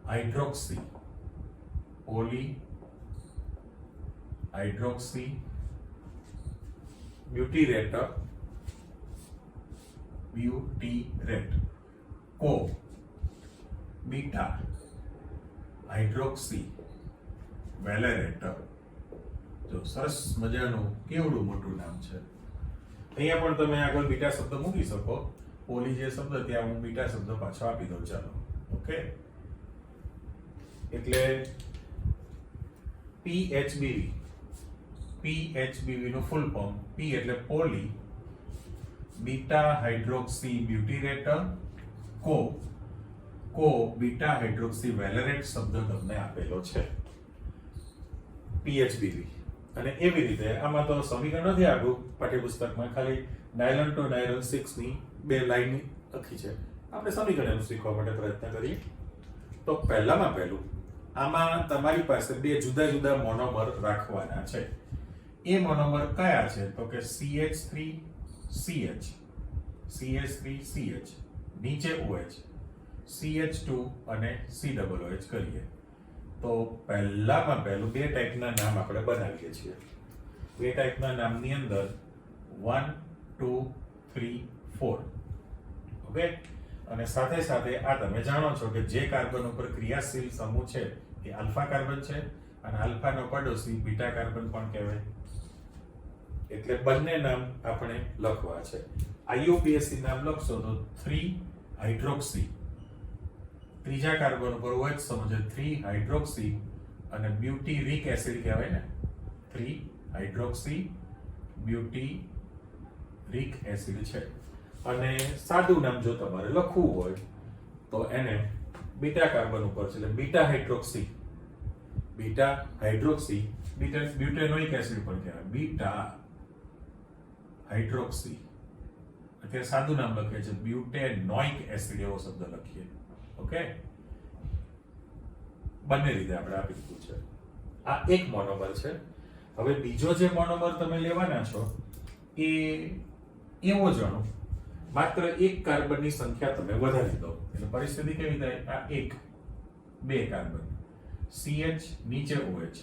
hydroxy, butyrate, co beta hydroxy વેલેરેટ. જો સરસ મજાનું કેવડું મોટું નામ છે. અહીંયા પણ તમે આગળ બીટા શબ્દ મૂકી શકો. પોલી જે શબ્દ ત્યાં હું બીટા શબ્દ પાછો આપી દઉં. ચાલો, ઓકે. એટલે PHBV નું ફૂલ ફોર્મ, P એટલે poly beta hydroxy butyrate, co beta hydroxy વેલેરેટ શબ્દ તમને આપેલો છે, PHBV. અને એવી રીતે આમાં તો સમીકરણ નથી આપ્યું પાઠ્યપુસ્તકમાં, ખાલી નાયલોન ટુ નાયલોન 6 ની બે લાઈન લખી છે. આપણે સમીકરણ શીખવા માટે પ્રયત્ન કરીએ. તો પહેલામાં પહેલું, આમાં તમારી પાસે બે જુદા જુદા મોનોમર રાખવાના છે. એ મોનોમર કયા છે? તો કે CH3CH, CH3CH, નીચે OH, CH2 અને COOH કરીએ. તો પહેલામાં પહેલું બે ટાઈપના નામ આપણે બનાવીએ છીએ. બે ટાઈપના નામની અંદર 1, 2, 3, 4. ઓકે. અને સાથે સાથે આ તમે જાણો છો કે જે કાર્બન ઉપર ક્રિયાશીલ સમૂહ છે એ આલ્ફા કાર્બન છે, અને આલ્ફાનો પડોશી બીટા કાર્બન પણ કહેવાય. એટલે બંને નામ આપણે લખવા છે. IUPAC નામ લખશો તો 3 હાઇડ્રોક્સી, ત્રીજા કાર્બન ઉપર OH સમૂહ છે 3 હાઇડ્રોક્સી, અને બ્યુટીરિક એસિડ કહેવાય ને, 3 હાઇડ્રોક્સી બ્યુટીરિક એસિડ છે. અને સાદું નામ જો તમારે લખવું હોય તો એને બીટા કાર્બન ઉપર છે એટલે બીટા હાઇડ્રોક્સી, બ્યુટેનોઇક એસિડ પણ કહેવાય, બીટા હાઇડ્રોક્સી. અત્યારે સાદું નામ લખીએ છે બ્યુટેનોઇક એસિડ, એવો શબ્દ લખીએ. ઓકે, બંને રીતે આપણે આપી દીધું છે. આ એક મોનોમર છે. હવે બીજો જે મોનોમર તમે લેવાના છો એ એવો જ અણુ, માત્ર એક કાર્બનની સંખ્યા તમે વધારી દો એટલે પરિસ્થિતિ કેવી થાય? આ 1, 2 કાર્બન, CH નીચે OH,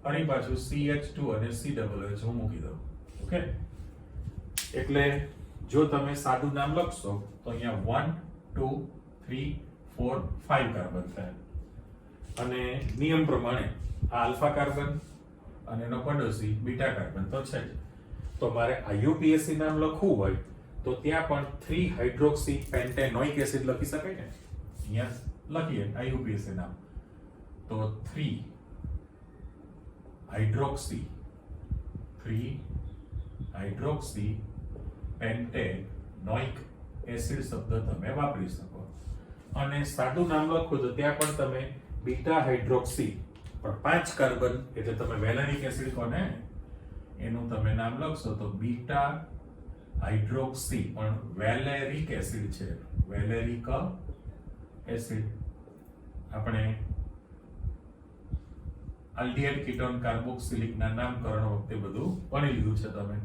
અને પાછું CH2 અને COOH હું મૂકી દઉં. ઓકે, એટલે જો તમે સાદું નામ લખશો તો અહીંયા 1, 2, 3, 4, 5 કાર્બન થાય. અને નિયમ પ્રમાણે આ આલ્ફા કાર્બન અને એનો પડોશી બીટા કાર્બન તો છે જ. તો મારે IUPAC નામ લખવું હોય તો ત્યાં પણ 3 હાઇડ્રોક્સી પેન્ટેનોઇક એસિડ લખી શકાય ને. અહીંયા લખીએ IUPAC નામ તો 3 હાઇડ્રોક્સી પેન્ટેનોઇક એસિડ શબ્દ તમે વાપરી શકો. અને સાદું નામ લખો તો ત્યાં પણ તમે બીટા હાઇડ્રોક્સી પણ 5 કાર્બન એટલે તમે વેલેરિક એસિડ કહો ને એનું તમે નામ લખશો તો બીટા હાઇડ્રોક્સી પણ વેલેરિક એસિડ છે. વેલેરિક એસિડ આપણે આલ્ડિહાઇડ કીટોન કાર્બોક્સિલિક ના નામકરણ વખતે બધું ભણી લીધું છે તમે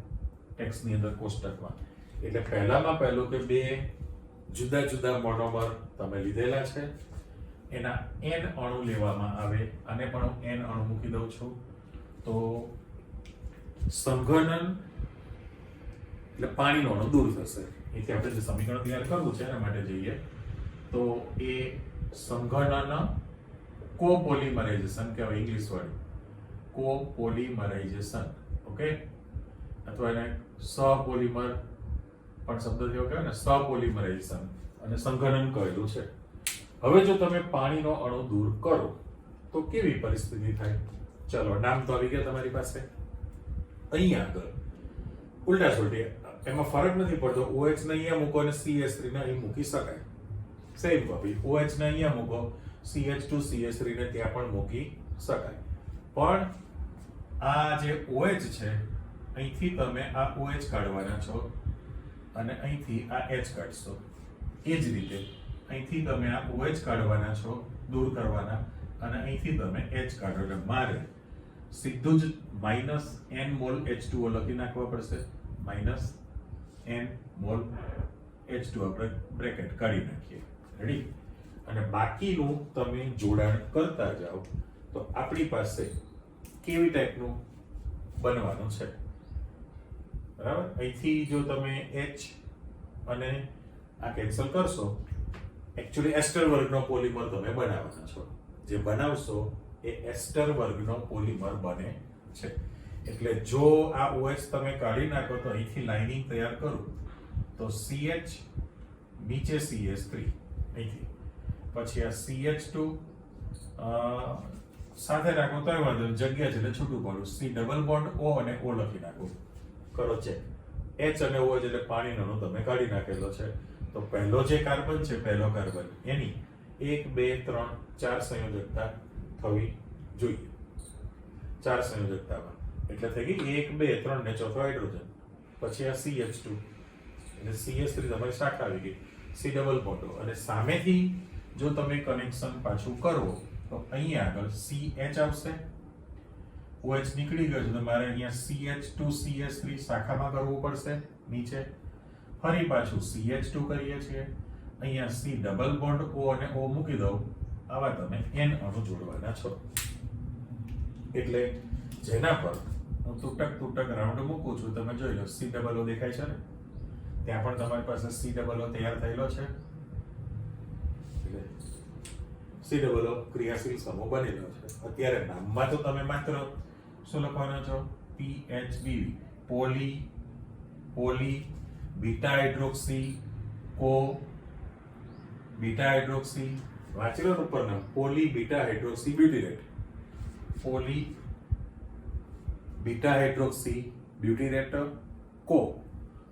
ટેક્સ્ટની અંદર કોષ્ટકમાં. એટલે પહેલામાં પહેલું કે બે જુદા જુદા મોનોમર તમે લીધેલા છે એના n અણુ લેવામાં આવે. આને પણ હું n અણુ મૂકી દઉં છું. તો સંઘનન એટલે પાણીનો અણુ દૂર થશે. એટલે આપણે જે સમીકરણ તૈયાર કરવું છે એના માટે જઈએ તો એ સંઘનન કોપોલિમરાઇઝેશન કહેવાય ઇંગ્લિશ વર્ડ કોપોલિમરાઇઝેશન. ઓકે, અથવા એને સહપોલિમર પણ શબ્દ થયો કહેવાય ને સહપોલિમરાઇઝેશન અને સંઘનન કહેલું છે. હવે જો તમે પાણીનો અણુ દૂર કરો તો કેવી પરિસ્થિતિ થાય? ચલો નામ તો આવી ગયા તમારી પાસે. અહીંયા આગળ ઉલટા સુલટી એમાં ફરક નથી પડતો. OH ને અહીંયા મૂકો અને CH3 ને અહીં મૂકી શકાય. સેમ કોપી OH ને અહીંયા મૂકો CH2CH3 ને ત્યાં પણ મૂકી શકાય. પણ આ જે OH છે અહીંથી તમે આ OH કાઢવાના છો અને અહીંથી આ H કાઢશો. એ જ રીતે અહીંથી તમે આ OH કાઢવાના છો, દૂર કરવાના, અને અહીંથી તમે H કાઢો. એટલે મારે સીધું જ -n મોલ H2O લખી નાખવા પડશે. -n મોલ H2 આપણે બ્રેકેટ કાઢી નાખીએ. રેડી? અને બાકીનું તમે જોડાણ કરતા જાઓ તો આપણી પાસે કેવી ટાઈપનું બનવાનું છે. બરાબર? અહીંથી જો તમે H અને આ કેન્સલ કરશો, એકચ્યુઅલી એસ્ટર વર્ગનો પોલિમર તમે બનાવવાના છો. જે બનાવશો એ એસ્ટર વર્ગનો પોલિમર બને છે. એટલે જો આ OH તમે કાઢી નાખો તો અહીંથી લાઇનિંગ તૈયાર કરું તો CH નીચે CH3 અહીંથી, પછી આ CH2 સાથે રાખો તોય વાંધો જગ્યા છે એટલે છૂટું પડું. C ડબલ બોન્ડ O અને O લખી નાખો. કરો ચેક. H અને OH એટલે પાણીનો અણુ તમે કાઢી નાખેલો છે. તો પહેલો જે કાર્બન છે, પહેલો કાર્બન એની 1 2 3 4 સંયોજકતા થવી જોઈએ. 4 સંયોજકતામાં એટલે થઈ ગઈ 1 2 3 ને ચોથો હાઇડ્રોજન. પછી આ CH2 એટલે CH3 તમારી શાખા આવી ગઈ. C ડબલ બોન્ડ અને સામેથી જો તમે કનેક્શન પાછું કરો તો અહીંયા આગળ CH આવશે. OH નીકળી ગયો છે તો મારે અહીંયા CH2CH3 શાખામાં કરવું પડશે નીચે. ફરી પાછું CH2 કરીએ છીએ. અહીંયા C ડબલ બોન્ડ O અને O મૂકી દઉં. આવા તમે n અણુ જોડવાના છો. એટલે જેના પર હું તૂટક રાઉન્ડ મૂકું છું તમે જોઈ લો. C ડબલ O દેખાય છે ને? ત્યાં પણ તમારી પાસે C ડબલ O તૈયાર થયેલો છે. C ડબલ O ક્રિયાશીલ સમૂહ બનેલો છે. અત્યારે નામમાં તો તમે માત્ર શું લખવાના છો? PHBV poly beta hydroxy co beta hydroxy વાંચી લો ઉપર નામ poly beta hydroxy butyrate. Poly beta hydroxy butyrate co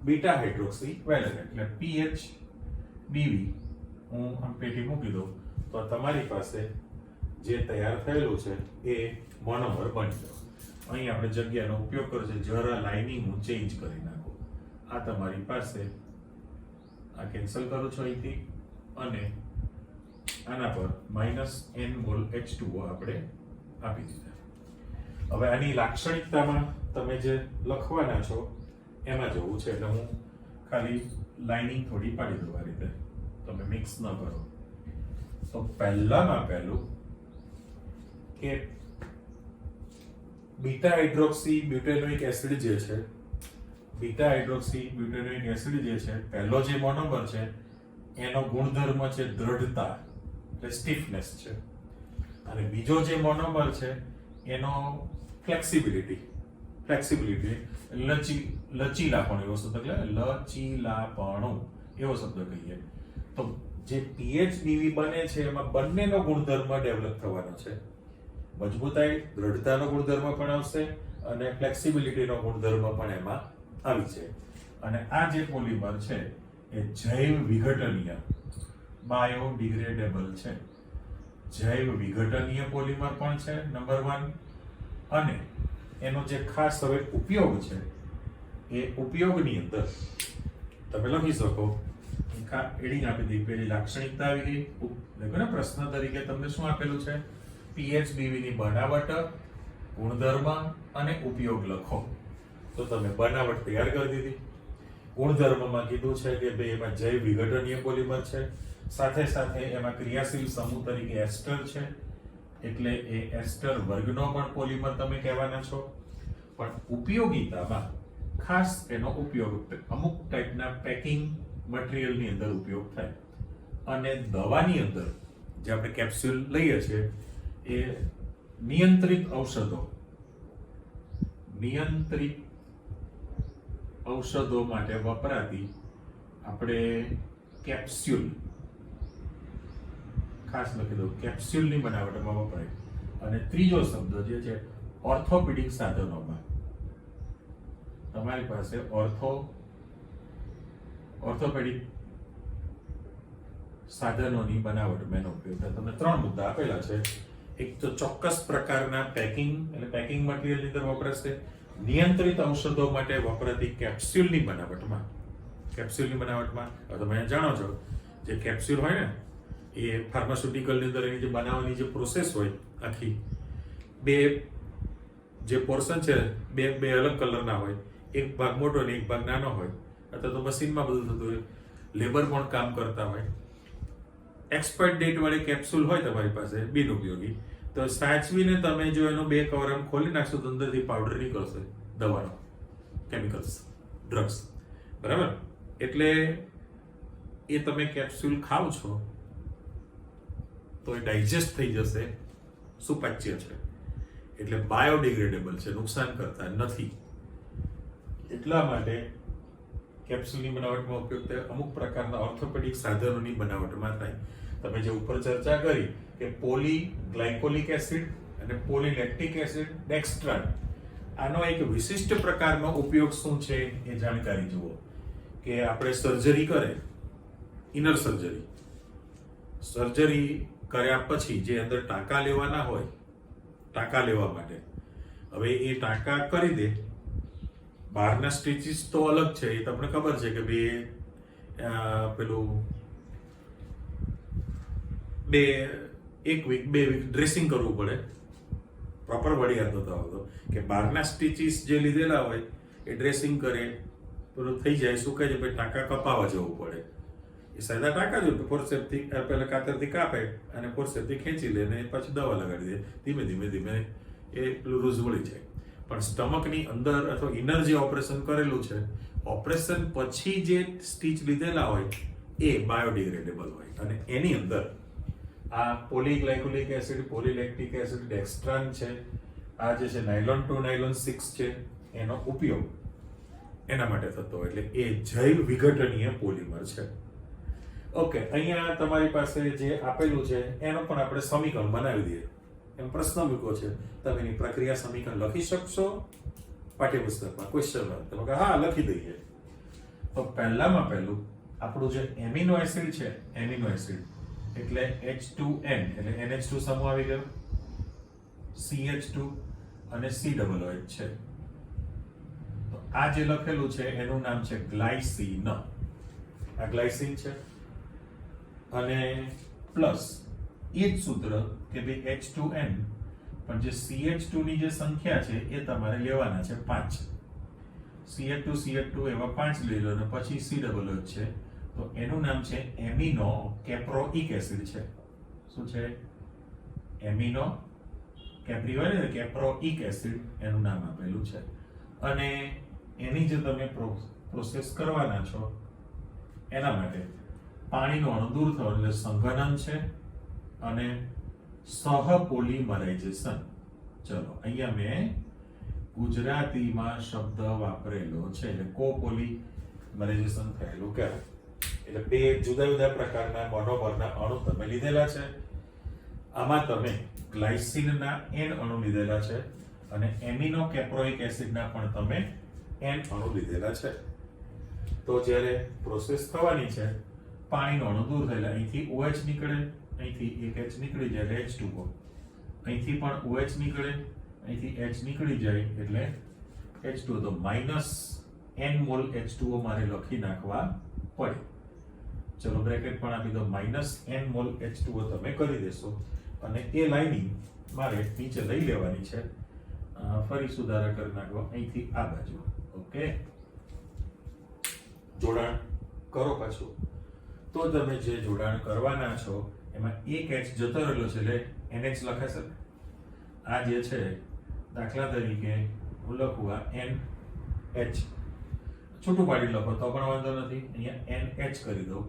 beta hydroxy વેલેન્ટ એટલે PHBV હું આમ પેટી મૂકી દઉં તો તમારી પાસે જે તૈયાર થયેલું છે એ મોનોમર બની જાય. અહીં આપણે જગ્યાનો ઉપયોગ કર્યો છે. જરા લાઇનિંગ હું ચેન્જ કરી નાખું. આ તમારી પાસે આ કેન્સલ કરું છું અહીંથી અને આના પર -n મોલ H2O આપણે આપી દીધા. હવે આની લાક્ષણિકતામાં તમે જે લખવાના છો એમાં જવું છે. એટલે હું ખાલી લાઇનિંગ થોડી પાડી દઉં આ રીતે. તમે મિક્સ ન કરો. તો પહેલામાં પહેલું કે બીટા હાઇડ્રોક્સી બ્યુટેનોઇક એસિડ જે છે, બીટા હાઇડ્રોક્સી બ્યુટેનોઇક એસિડ જે છે, પહેલો જે મોનોમર છે એનો ગુણધર્મ છે દ્રઢતા એટલે સ્ટીફનેસ છે. અને બીજો જે મોનોમર છે એનો ફ્લેક્સિબિલિટી લચીલાપણું એવો શબ્દ, એટલે લચીલાપણું એવો શબ્દ કહીએ. તો જે પીએચડીવી બને છે એમાં બંનેનો ગુણધર્મ ડેવલપ થવાનો છે. મજબૂતાઈ, દ્રઢતાનો ગુણધર્મ પણ આવશે અને ફ્લેક્સિબિલિટીનો ગુણધર્મ પણ એમાં આવી છે. અને આ જે પોલિમર છે એ જૈવ વિઘટનીય, બાયોડિગ્રેડેબલ છે. જૈવ વિઘટનીય પોલિમર પણ છે નંબર 1. અને એનો જે ખાસ હવે ઉપયોગ છે એ ઉપયોગની અંદર તમે લખી શકો, એડિંગ આપી દીધી, પેલી લાક્ષણિકતા આવી ગઈ. દેખો ને પ્રશ્ન તરીકે તમને શું આપેલું છે? પીએચડીવી ની બનાવટ, ગુણધર્મ અને ઉપયોગ લખો. તો તમે બનાવટ તૈયાર કરી દીધી. ગુણધર્મમાં કીધું છે કે ભાઈ એમાં જૈવ વિઘટનીય પોલિમર છે, સાથે સાથે એમાં ક્રિયાશીલ સમૂહ તરીકે એસ્ટર છે, એટલે એ એસ્ટર વર્ગનો પણ પોલિમર તમે કહેવાના છો. પણ ઉપયોગિતામાં ખાસ એનો ઉપયોગ અમુક ટાઈપના પેકિંગ મટીરિયલની અંદર ઉપયોગ થાય. અને દવાની અંદર જે આપણે કેપ્સ્યુલ લઈએ છીએ એ નિયંત્રિત ઔષધો માટે વપરાતી આપણે કેપ્સ્યુલ, ખાસ લખી દો, કેપ્સ્યુલની બનાવટમાં વપરાય. અને ત્રીજો શબ્દ જે છે ઓર્થોપેડિક સાધનોમાં, તમારી પાસે ઓર્થોપેડિક સાધનોની બનાવટમાં એનો ઉપયોગ થાય. તમને 3 મુદ્દા આપેલા છે. એક તો ચોક્કસ પ્રકારના પેકિંગ, એટલે પેકિંગ મટીરિયલની અંદર વપરાશે. નિયંત્રિત ઔષધો માટે વપરાતી કેપ્સ્યુલની બનાવટમાં, તમે જાણો છો જે કેપ્સ્યુલ હોય ને એ ફાર્માસ્યુટિકલની અંદર એની જે બનાવવાની જે પ્રોસેસ હોય આખી, બે જે પોર્શન છે બે અલગ કલરના હોય, એક ભાગ મોટો અને એક ભાગ નાનો હોય, અથવા તો મશીનમાં બધું થતું હોય, લેબર પણ કામ કરતા હોય. એક્સપાયર્ડ ડેટ વાળી કેપ્સ્યુલ હોય તમારી પાસે બિનઉપયોગી, તો સાચવીને તમે જો એનો 2 કવર આમ ખોલી નાખશો તો અંદરથી પાવડર નીકળશે, દવાનો, કેમિકલ્સ, ડ્રગ્સ, બરાબર? એટલે એ તમે કેપ્સ્યુલ ખાવ છો તો એ ડાયજેસ્ટ થઈ જશે, સુપાચ્ય છે, એટલે બાયોડિગ્રેડેબલ છે, નુકસાન કરતા નથી. એટલા માટે કેપ્સ્યુલની બનાવટમાં ઉપયોગ થાય. અમુક પ્રકારના ઓર્થોપેડિક સાધનોની બનાવટમાં થાય. તમે જે ઉપર ચર્ચા કરી કે પોલીગ્લાયકોલિક એસિડ અને પોલીલેક્ટિક એસિડ, ડેક્સ્ટ્રાન, આનો એક વિશિષ્ટ પ્રકારનો ઉપયોગ શું છે એ જાણકારી જુઓ. કે આપણે સર્જરી કરે, ઇનર સર્જરી કર્યા પછી જે અંદર ટાંકા લેવાના હોય, ટાંકા લેવા માટે હવે એ ટાંકા કરી દે, બહારના સ્ટિચીસ તો અલગ છે, એ તમને ખબર છે કે ભાઈ પેલું 1 વીક 2 વીક ડ્રેસિંગ કરવું પડે. પ્રોપર વળી યાદ નતો આવતો કે બહારના સ્ટિચીસ જે લીધેલા હોય એ ડ્રેસિંગ કરે, પેલું થઈ જાય, સુકાઈ જાય, પછી ટાંકા કપાવા જવું પડે. એ સાદા ટાંકા જ હોય, ફોર્સેપથી પહેલા કાતરથી કાપે અને ફોર્સેપથી ખેંચી લે ને પછી દવા લગાડી દે. ધીમે ધીમે એ પેલું રૂઝ વળી જાય. પણ સ્ટમકની અંદર અથવા ઇનર જે ઓપરેશન કરેલું છે, ઓપરેશન પછી જે સ્ટીચ લીધેલા હોય એ બાયોડિગ્રેડેબલ હોય. અને એની અંદર આ પોલીગ્લાયકોલિક એસિડ, પોલીલેક્ટિક એસિડ, ડેક્સ્ટ્રાન છે, આ જે છે નાયલોન 2 નાયલોન 6 છે, એનો ઉપયોગ એના માટે થતો હોય. એટલે એ જૈવ વિઘટનીય પોલિમર છે. ઓકે, અહીંયા તમારી પાસે જે આપેલું છે એનો પણ આપણે સમીકરણ બનાવી દઈએ. એમ પ્રશ્ન મૂક્યો છે, તમે એની પ્રક્રિયા સમીકરણ લખી શકશો પાઠ્યપુસ્તકમાં? Question mark. તમે કહો હા લખી દઈએ. તો પહેલામાં પહેલું આપણું જે એમિનો એસિડ છે, એમિનો એસિડ એટલે H2N, એટલે NH2 સમૂહ આવી ગયો, CH2 અને COOH છે. તો આ જે લખેલું છે એનું નામ છે ગ્લાયસીન. આ ગ્લાયસીન છે. અને પ્લસ એ જ સૂત્ર કે ભાઈ H2N, પણ જે CH2 ની જે સંખ્યા છે એ તમારે લેવાના છે 5. CH2 એવા 5 લઈ લો અને પછી COOH છે, તો એનું નામ છે એમિનો કેપ્રોઇક એસિડ છે. શું છે? એમિનો કેપ્રોઇક એસિડ એનું નામ આપેલું છે. અને એની જે તમે પ્રોસેસ કરવાના છો એના માટે પાણીનો અણુ દૂર થયો એટલે સંઘનન છે અને સહપોલિમરાઇઝેશન. ચલો અહીંયા મેં ગુજરાતીમાં શબ્દ વાપરેલો છે એટલે કોપોલિમરાઇઝેશન થયેલું કહેવાય. એટલે બે જુદા જુદા પ્રકારના મોનોમરના અણુ તમે લીધેલા છે. આમાં તમે ગ્લાયસિનના n અણુ લીધેલા છે અને એમિનો કેપ્રોઇક એસિડના પણ તમે n અણુ લીધેલા છે. તો જ્યારે પ્રોસેસ થવાની છે, પાણીનો અણુ દૂર થયેલા, અહીંથી OH નીકળે, અહીંથી એક H નીકળી જાય એટલે H2O, અહીંથી પણ OH નીકળે, અહીંથી H નીકળી જાય એટલે H2O. તો -n મોલ H2O મારે લખી નાખવા પડે. ચલો બ્રેકેટ પણ આપી દો, -n મોલ H2O તમે કરી દેશો અને એ લાઇનિંગ મારે નીચે લઈ લેવાની છે. ફરી સુધારા કરી નાખવા અહીંથી આ બાજુ. ઓકે, જોડાણ કરો પાછું. તો તમે જે જોડાણ કરવાના છો એમાં એક H જતો રહેલો છે એટલે NH લખાશે. આ જે છે દાખલા તરીકે હું લખું આ NH, છૂટું પાડી લખો તો પણ વાંધો નથી. અહીંયા NH કરી દઉં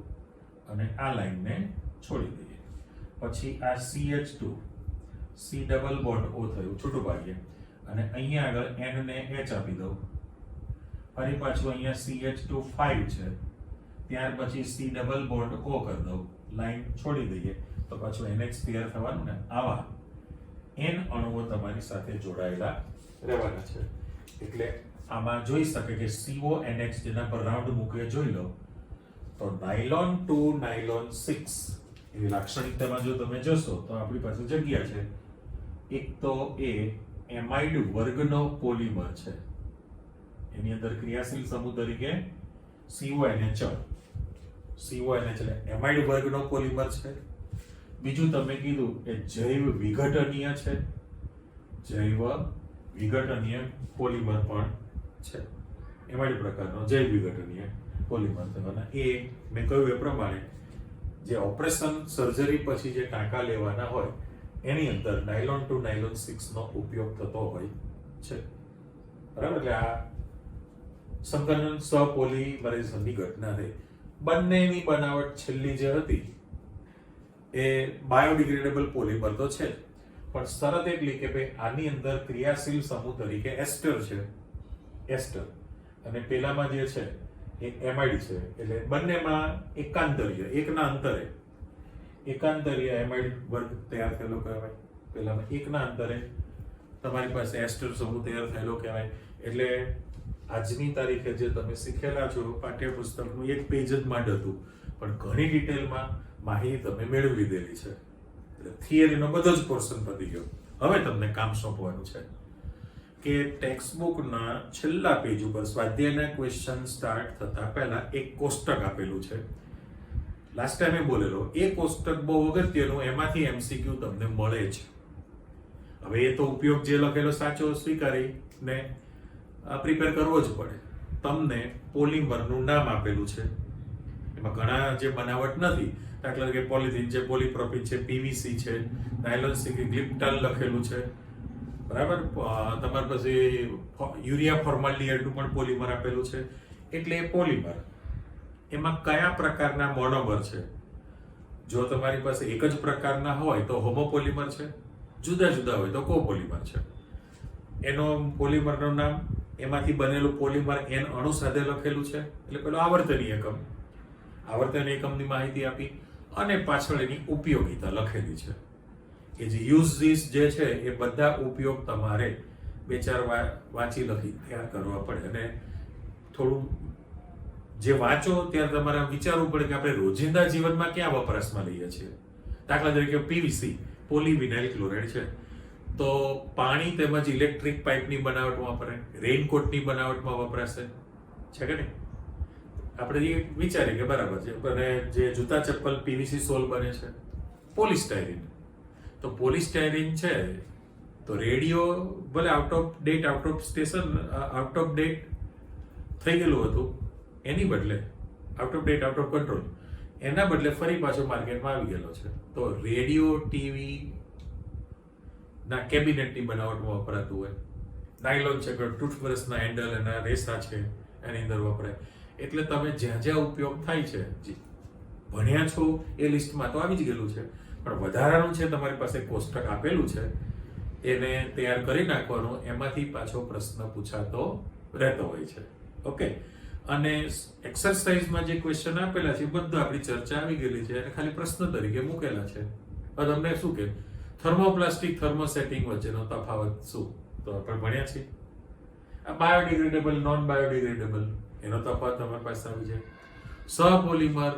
અને આ લાઈનને છોડી દઈએ. પછી આ CH2, C double bond O થયું, છૂટું પાડીએ અને અહીંયા આગળ N ને H આપી દઉં. ફરી પાછું અહીંયા CH2 5 છે, ત્યાર પછી C ડબલ બોન્ડ O કરી દઉં, લાઈન છોડી દઈએ તો પાછું NH તૈયાર થવાનું ને. આવા N અણુઓ તમારી સાથે જોડાયેલા રહેવાના છે. એટલે આમાં જોઈ શકે કે CONH જેના પર રાઉન્ડ મૂકે જોઈ લો તો નાયલોન 2 નાયલોન 6 એવી લાક્ષણિકતામાં જો તમે જોશો તો આપણી પાસે જગ્યા છે. એક તો એ એમાઇડ વર્ગનો પોલિમર છે, એની અંદર ક્રિયાશીલ સમૂહ તરીકે CONH એટલે એમાઇડ વર્ગનો પોલિમર છે. બીજું તમે કીધું કે જૈવ વિઘટનીય છે, જૈવ વિઘટનીય પોલિમર પણ છે. એમાઇડ પ્રકારનો જૈવ વિઘટનીય પોલિમર થવાના. એ મેં કહ્યું એ પ્રમાણે જે ઓપરેશન સર્જરી પછી જે ટાંકા લેવાના હોય એની અંદર નાયલોન 2 નાયલોન 6 નો ઉપયોગ થતો હોય છે. બરાબર? એટલે આ સંકલન સહપોલિમરાઇઝેશનની ઘટના થઈ. બંનેની બનાવટ છેલ્લી જે હતી એ બાયોડિગ્રેડેબલ પોલિમર તો છે, પણ શરત એટલી કે ભાઈ આની અંદર ક્રિયાશીલ સમૂહ તરીકે એસ્ટર છે, એસ્ટર, અને પેલામાં જે છે એ એમાઇડ છે. એટલે બંનેમાં એકાંતરીય, એકના અંતરે એકાંતરીય એમાઇડ વર્ગ તૈયાર થયેલો કહેવાય. પેલામાં એકના અંતરે તમારી પાસે એસ્ટર સમૂહ તૈયાર થયેલો કહેવાય. એટલે આજની તારીખે જે તમે શીખેલા છો પાઠ્યપુસ્તકનું એક પેજ જ માંડ હતું, પણ ઘણી ડિટેલમાં માહિતી તમે મેળવી લીધેલી છે. એટલે થિયરીનો બધો જ પોર્શન પતી ગયો. હવે તમને કામ સોંપવાનું છે કે ટેક્સ્ટબુકના છેલ્લા પેજ ઉપર સ્વાધ્યાયના ક્વેશ્ચન સ્ટાર્ટ થતા પહેલા એક કોષ્ટક આપેલું છે. લાસ્ટ ટાઈમે બોલેલો એ કોષ્ટક બહુ અગત્યનું, એમાંથી MCQ તમને મળે છે. હવે એ તો ઉપયોગ જે લખેલો સાચો સ્વીકારીને પ્રિપેર કરવો જ પડે. તમને પોલિમરનું નામ આપેલું છે, એમાં ઘણા જે બનાવટ નથી, દાખલા તરીકે પોલિથીન છે, પોલીપ્રોપીન છે, PVC છે, નાયલોન ગ્લિપ્ટાલ લખેલું છે. બરાબર? તમારી પાસે યુરિયા ફોર્માલ્ડિહાઇડનું પણ પોલિમર આપેલું છે. એટલે એ પોલિમર એમાં કયા પ્રકારના મોનોમર છે. જો તમારી પાસે એક જ પ્રકારના હોય તો હોમોપોલિમર છે, જુદા જુદા હોય તો કોપોલિમર છે. એનો પોલિમરનું નામ, એમાંથી બનેલું પોલિમર N અણુ સાથે લખેલું છે. એટલે પેલો આવર્તનીય એકમ, આવર્તનીય એકમની માહિતી આપી અને પાછળ એની ઉપયોગિતા લખેલી છે. એ જે યુઝીસ જે છે એ બધા ઉપયોગ તમારે બે ચાર વાંચી લખી તૈયાર કરવા પડે. અને થોડું જે વાંચો ત્યારે તમારે વિચારવું પડે કે આપણે રોજિંદા જીવનમાં ક્યાં વપરાશમાં લઈએ છીએ. દાખલા તરીકે PVC પોલીવિનાઇલ ક્લોરાઇડ છે, તો પાણી તેમજ ઇલેક્ટ્રિક પાઇપની બનાવટમાં વપરાય, રેઇનકોટની બનાવટમાં વપરાશે, છે કે નહીં? આપણે એ વિચારીએ કે બરાબર છે. અને જે જૂતા ચપ્પલ PVC સોલ બને છે. પોલિસ્ટાયરીન, તો પોલિસ્ટાયરીન છે તો રેડિયો ભલે out of date, out of station, out of date થઈ ગયેલું હતું, એની બદલે out of date, out of control, એના બદલે ફરી પાછો માર્કેટમાં આવી ગયેલો છે. તો રેડિયો, ટીવી ના કેબિનેટની બનાવટમાં વપરાતું હોય. નાયલોન છે કે ટૂથબ્રશના હેન્ડલ એના રેસા છે એની અંદર વપરાય. એટલે તમે જ્યાં જ્યાં ઉપયોગ થાય છે ભણ્યા છો એ લિસ્ટમાં તો આવી જ ગયેલું છે, પણ વધારાનું છે તમારી પાસે કોષ્ટક આપેલું છે એને તૈયાર કરી નાખવાનો, એમાંથી પાછો પ્રશ્ન પૂછાતો રહેતો હોય છે. ઓકે, અને એક્સરસાઇઝમાં જે ક્વેશ્ચન આપેલા છે એ બધા આપણી ચર્ચા આવી ગયેલી છે અને ખાલી પ્રશ્ન તરીકે મૂકેલા છે. હવે તમને શું કે થર્મોપ્લાસ્ટિક થર્મોસેટિંગ વચ્ચેનો તફાવત શું, તો આપણે ભણ્યા છીએ. આ બાયોડિગ્રેડેબલ નોન બાયોડિગ્રેડેબલ એનો તફાવત તમારી પાસે આવી જાય. સહપોલિમર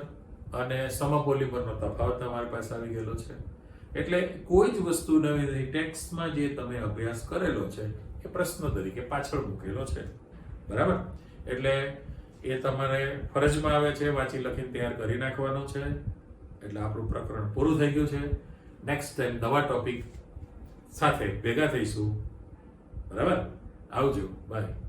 અને સમપોલિમરનો તફાવત તમારી પાસે આવી ગયેલો છે. એટલે કોઈ જ વસ્તુ નવી નથી, ટેક્સ્ટમાં જે તમે અભ્યાસ કરેલો છે એ પ્રશ્ન તરીકે પાછળ મૂકેલો છે. બરાબર? એટલે એ તમારે ફરજમાં આવે છે, વાંચી લખીને તૈયાર કરી નાખવાનું છે. એટલે આપણું પ્રકરણ પૂરું થઈ ગયું છે. નેક્સ્ટ ટાઈમ નવા ટોપિક સાથે ભેગા થઈશું. બરાબર? આવજો. બાય.